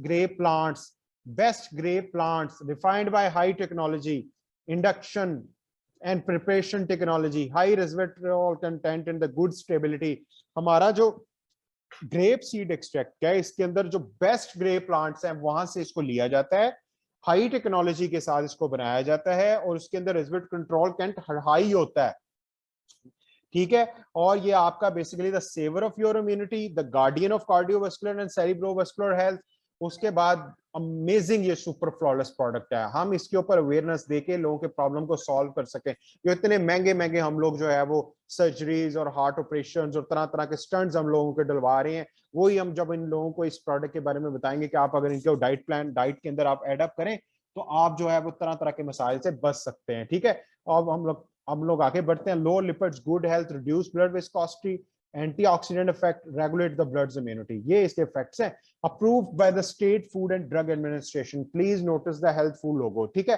grape plants refined by high technology, induction and preparation technology, high resveratrol content and the good stability। हमारा जो ग्रेप सीड एक्सट्रैक्ट है, इसके अंदर जो बेस्ट ग्रेप प्लांट्स हैं वहां से इसको लिया जाता है, हाई टेक्नोलॉजी के साथ इसको बनाया जाता है और उसके अंदर रेजल्ट कंट्रोल कैंट हाई होता है, ठीक है। और ये आपका basically the saver of your immunity, the guardian of cardiovascular and cerebrovascular health. उसके बाद अमेजिंग ये सुपर फ्लॉलेस प्रोडक्ट है, हम इसके ऊपर अवेयरनेस देके लोगों के प्रॉब्लम को सॉल्व कर सके। जो इतने महंगे महंगे हम लोग जो है वो सर्जरीज और हार्ट ऑपरेशन और तरह तरह के स्टंट्स हम लोगों के डलवा रहे हैं, वही हम जब इन लोगों को इस प्रोडक्ट के बारे में बताएंगे कि आप अगर इनके डाइट प्लान, डाइट के अंदर आप एडअप करें तो आप जो है वो तरह तरह के मसाइल से बच सकते हैं, ठीक है। अब हम लोग आगे बढ़ते हैं। Low lipids, good health, reduce blood viscosity, antioxidant effect, regulate the blood immunity, ये इसके इफेक्ट्स हैं। Approved by the state food and drug administration, please notice the healthful logo, ठीक है।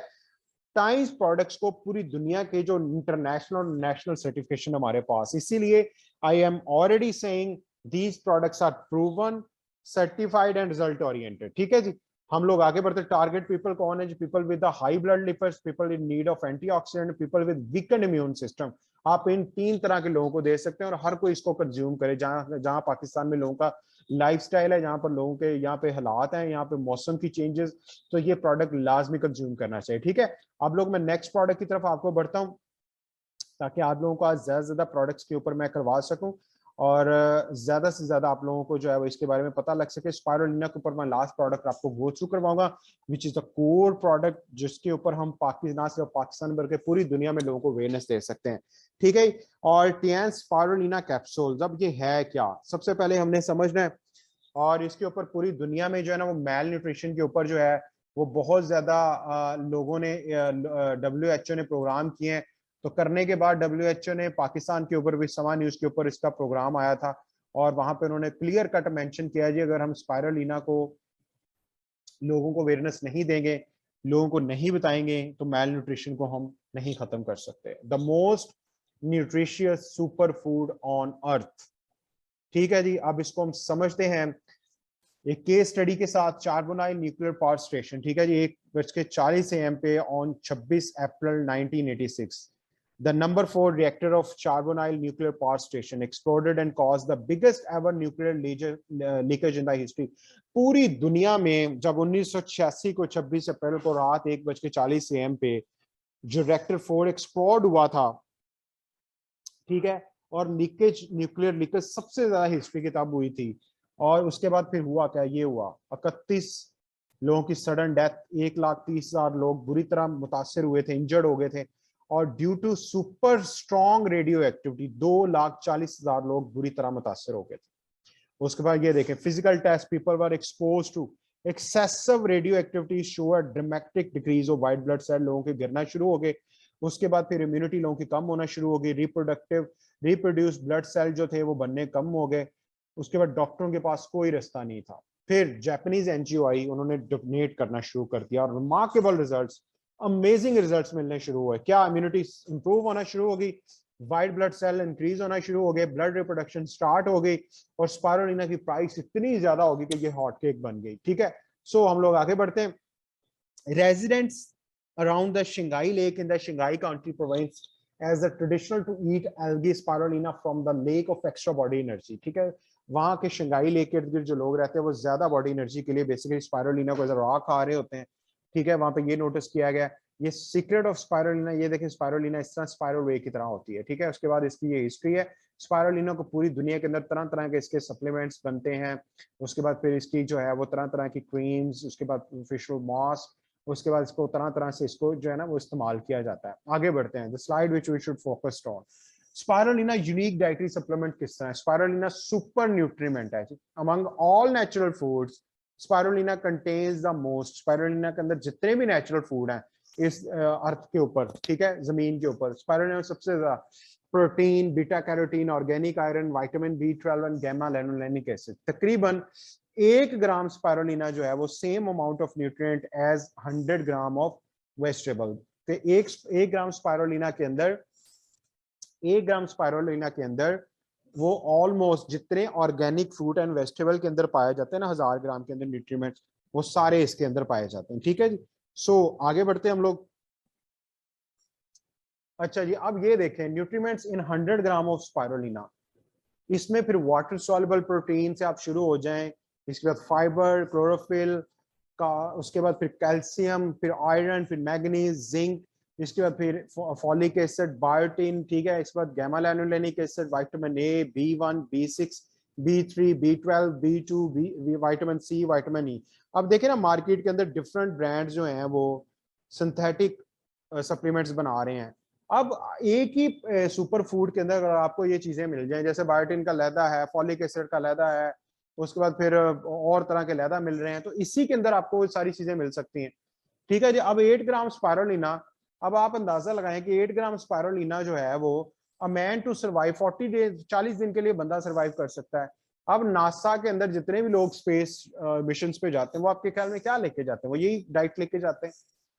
टाइम्स प्रोडक्ट्स को पूरी दुनिया के जो इंटरनेशनल और नेशनल सर्टिफिकेशन हमारे पास, इसीलिए I am already saying these products are proven, certified and result oriented, ठीक है जी। हम लोग आगे बढ़ते। टारगेट पीपल कौन है? People with high blood lipids, people in need of antioxidant, people with weekend immune system. आप इन 3 तरह के लोगों को दे सकते हैं और हर कोई इसको कंज्यूम करे। जहां जहां पाकिस्तान में लोगों का लाइफस्टाइल है, जहां पर लोगों के यहाँ पे हालात हैं, यहाँ पे मौसम की चेंजेस, तो ये प्रोडक्ट लाजमी कंज्यूम करना चाहिए, ठीक है। अब लोग मैं नेक्स्ट प्रोडक्ट की तरफ आपको बढ़ता हूँ ताकि आप लोगों को आज ज्यादा से ज्यादा प्रोडक्ट्स के ऊपर मैं करवा सकूं और ज्यादा से ज्यादा आप लोगों को जो है वो इसके बारे में पता लग सके। स्पाइरुलिना के ऊपर मैं लास्ट प्रोडक्ट आपको गो थ्रू करवाऊंगा, which is the core product, जिसके ऊपर हम पाकिस्तान सिर्फ पाकिस्तान भर के पूरी दुनिया में लोगों को अवेयरनेस दे सकते हैं, ठीक है। और टियान स्पाइरुलिना कैप्सूल्स, अब ये है क्या, सबसे पहले हमने समझना है। और इसके ऊपर पूरी दुनिया में जो है ना वो मेल न्यूट्रिशन के ऊपर जो है वो बहुत ज्यादा लोगों ने, WHO ने प्रोग्राम किए हैं। तो करने के बाद WHO ने पाकिस्तान के ऊपर भी समा न्यूज के ऊपर इसका प्रोग्राम आया था और वहां पे उन्होंने क्लियर कट मेंशन किया जी अगर हम स्पाइरुलिना को लोगों को अवेयरनेस नहीं देंगे, लोगों को नहीं बताएंगे, तो मेल न्यूट्रिशन को हम नहीं खत्म कर सकते। The most nutritious super food on earth, ठीक है जी। अब इसको हम समझते हैं एक केस स्टडी के साथ। चार्बोनाइल न्यूक्लियर पावर स्टेशन, ठीक है जी, 1:40 AM पे on 26 April 1986 the number 4 reactor of Charbonneil nuclear power station exploded and caused the biggest ever nuclear leakage in the history। पूरी दुनिया में जब 1986 को 26 अप्रैल को रात 1:40 AM पे जो रिएक्टर 4 एक्सप्लोड हुआ था, ठीक है, और लीकेज, न्यूक्लियर लीकेज सबसे ज्यादा हिस्ट्री की तब हुई थी। और उसके बाद फिर हुआ क्या, ये हुआ 31 लोगों की सडन डेथ, 1,30,000 लोग बुरी तरह मुतासर हुए थे, इंजर्ड हो गए थे। और due to super strong radioactivity 2,40,000 लोग बुरी तरह मुतासर हो गए थे। उसके बाद ये देखें, physical test, people were expose to excessive radioactivity show a dramatic decrease of white blood cell, लोगों के गिरना शुरू हो गए। उसके बाद फिर इम्यूनिटी लोगों की कम होना शुरू हो गई, रिप्रोड्यूस ब्लड सेल जो थे वो बनने कम हो गए। उसके बाद डॉक्टरों के पास कोई रास्ता नहीं था। फिर जापानीज एनजीओ आई, उन्होंने डोनेट करना शुरू कर दिया और रिमार्केबल रिजल्ट्स, अमेजिंग रिजल्ट्स मिलने शुरू हुए। क्या, इम्यूनिटी इंप्रूव होना शुरू हो गई, व्हाइट ब्लड सेल इंक्रीज होना शुरू हो गए, ब्लड रिप्रोडक्शन स्टार्ट हो गई और स्पाइरुलिना की प्राइस इतनी ज्यादा होगी कि ये हॉट केक बन गई, ठीक है। सो हम लोग आगे बढ़ते हैं। Residents around the Shanghai lake in the Shanghai County province as a traditional to eat algae spirulina from the lake of extra body energy, ठीक है। वहां के शंघाई लेक के इर्द गिर्द जो लोग रहते हैं वो ज्यादा बॉडी एनर्जी के लिए बेसिकली स्पाइरुलिना को रॉ खा रहे होते हैं, ठीक है। वहां पे ये नोटिस किया गया। ये सीक्रेट ऑफ स्पाइरुलिना, ये देखें स्पाइरुलिना इस तरह स्पाइरल वे की तरह होती है, ठीक है। उसके बाद इसकी ये हिस्ट्री है। स्पाइरुलिना को पूरी दुनिया के अंदर तरह तरह के इसके सप्लीमेंट्स बनते हैं। उसके बाद फिर इसकी जो है वो तरह तरह की क्रीम्स, उसके बाद फिश मास्क, उसके बाद इसको तरह तरह से इसको जो है ना वो इस्तेमाल किया जाता है। आगे बढ़ते हैं। The slide which we should focus on, spirulina unique dietary supplement किस तरह है। स्पाइरुलिना सुपर न्यूट्रीमेंट है among all natural foods. Spirulina contains the most, spirulina के अंदर जितने भी नेचुरल फूड हैं इस अर्थ के ऊपर, ठीक है, जमीन के ऊपर, स्पाइरुलिना में सबसे ज्यादा protein, beta carotene, organic iron, vitamin B12 and gamma linolenic acid. तकरीबन 1 ग्राम स्पाइरुलिना जो है वो same amount of nutrient as 100 gram of vegetable. तो एक ग्राम स्पाइरुलिना के अंदर, 1 ग्राम स्पाइरुलिना के अंदर वो ऑलमोस्ट जितने ऑर्गेनिक फ्रूट एंड वेजिटेबल के अंदर पाए जाते हैं ना 1000 ग्राम के अंदर न्यूट्रिएंट्स, वो सारे इसके अंदर पाए जाते हैं, ठीक है जी। सो आगे बढ़ते हैं हम लोग। अच्छा जी, अब ये देखें nutrients in 100 gram of spirulina. इसमें फिर वाटर सॉल्युबल प्रोटीन से आप शुरू हो जाएं, इसके बाद फाइबर, क्लोरोफिल, का, उसके बाद फिर कैल्शियम, फिर आयरन, फिर मैग्नीज, जिंक, इसके बाद फिर फॉलिक एसिड, बायोटिन, ठीक है, इसके बाद gamma linolenic acid, vitamin A, B1, B6, B3, B12, B2, vitamin C, vitamin E. अब देखें ना मार्केट के अंदर डिफरेंट ब्रांड्स जो हैं वो सिंथेटिक सप्लीमेंट्स बना रहे हैं। अब एक ही सुपर फूड के अंदर अगर आपको ये चीजें मिल जाएं, जैसे बायोटिन का लैदा है, फॉलिक एसिड का लैदा है, उसके बाद फिर और तरह के लैदा मिल रहे हैं, तो इसी के अंदर आपको सारी चीजें मिल सकती हैं। ठीक है जी। अब 8 ग्राम स्पायरुलिना, अब आप अंदाजा लगाएं कि 8 ग्राम स्पायरुलिना जो है वो a man to survive 40 days, 40 दिन के लिए बंदा सर्वाइव कर सकता है। अब नासा के अंदर जितने भी लोग स्पेस मिशन पे जाते हैं वो आपके ख्याल में क्या लेके जाते हैं? वो यही डाइट लेके जाते हैं।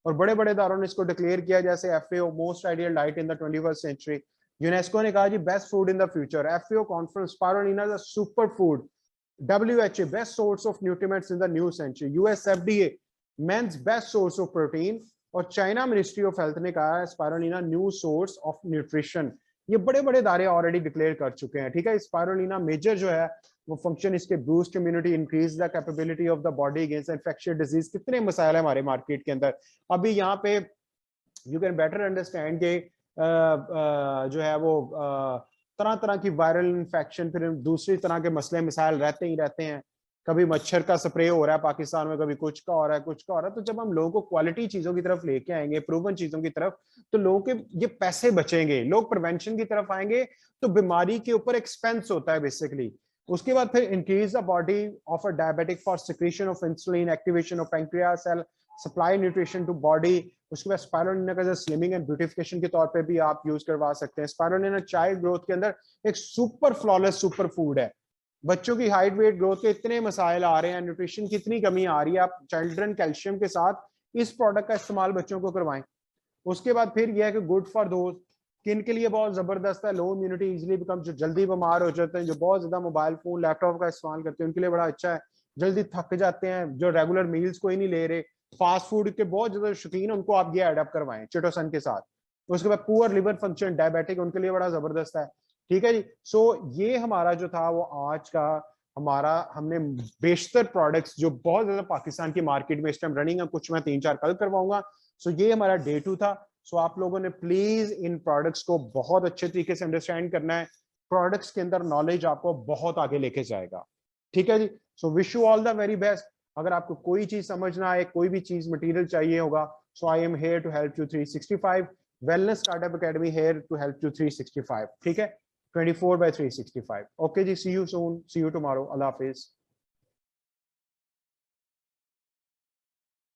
और बड़े बड़े इदारों ने इसको डिक्लेयर किया, जैसे FAO most ideal diet in the 21st century. UNESCO ने कहा जी best food in the future. FAO conference, spirulina is a super food. WHO best source of nutrients in the new century। US FDA men's best source of protein। और चाइना मिनिस्ट्री ऑफ हेल्थ ने कहा है spirulina new source of nutrition. ये बड़े बड़े दायरे ऑलरेडी डिक्लेयर कर चुके हैं। ठीक है, स्पायरुलिना मेजर जो है वो फंक्शन इसके boost immunity, increase the capability of the body against infectious disease. कितने मसाइल है हमारे मार्केट के अंदर। अभी यहाँ पे यू कैन बेटर अंडरस्टैंड के जो है वो तरह तरह की वायरल इन्फेक्शन, फिर दूसरी तरह के मसले मिसाइल रहते ही रहते हैं। कभी मच्छर का स्प्रे हो रहा है पाकिस्तान में, कभी कुछ का हो रहा है, कुछ का हो रहा है। तो जब हम लोगों को क्वालिटी चीजों की तरफ लेके आएंगे, प्रूवन चीजों की तरफ, तो लोगों के ये पैसे बचेंगे, लोग प्रिवेंशन की तरफ आएंगे, तो बीमारी के ऊपर एक्सपेंस होता है बेसिकली। उसके बाद फिर increase the body of a diabetic for secretion of insulin, activation of pancreas cell, supply nutrition to body. उसके बाद स्पायरुलिना का स्लिमिंग एंड ब्यूटिफिकेशन के तौर पे भी आप यूज करवा सकते हैं। स्पायरुलिना चाइल्ड ग्रोथ के अंदर एक सुपर फ्लॉलेस सुपर फूड है। बच्चों की हाइट वेट ग्रोथ के इतने मसाइल आ रहे हैं, न्यूट्रिशन की इतनी कमी आ रही है, आप चिल्ड्रन कैल्शियम के साथ इस प्रोडक्ट का इस्तेमाल बच्चों को करवाएं। उसके बाद फिर यह है कि गुड फॉर दोस्त, किन के लिए बहुत जबरदस्त है, लो इम्यूनिटी इजिली बिकम, जो जल्दी बीमार हो जाते हैं, जो बहुत ज्यादा मोबाइल फोन लैपटॉप का इस्तेमाल करते हैं, उनके लिए बड़ा अच्छा है। जल्दी थक जाते हैं, जो रेगुलर मील्स कोई नहीं ले रहे, फास्ट फूड के बहुत ज्यादा शौकीन, उनको आप ये एडअप करवाएं चिटोसन के साथ। उसके बाद पुअर लिवर फंक्शन, डायबिटिक, उनके लिए बड़ा जबरदस्त है। ठीक है जी। सो ये हमारा जो था वो आज का हमारा, हमने बेशतर प्रोडक्ट्स जो बहुत ज्यादा पाकिस्तान की मार्केट में इस टाइम रनिंग है, कुछ मैं 3-4 कल करवाऊंगा। सो ये हमारा डे 2 था। सो आप लोगों ने प्लीज इन प्रोडक्ट्स को बहुत अच्छे तरीके से अंडरस्टैंड करना है। प्रोडक्ट्स के अंदर नॉलेज आपको बहुत आगे लेके जाएगा। ठीक है जी। So wish you all the very best. अगर आपको कोई चीज समझना है, कोई भी चीज मटेरियल चाहिए होगा, so I am here to help you 365। Wellness startup academy here to help you 365। ठीक है, 24/365। ओके जी, see you soon, see you tomorrow. Allah Hafiz.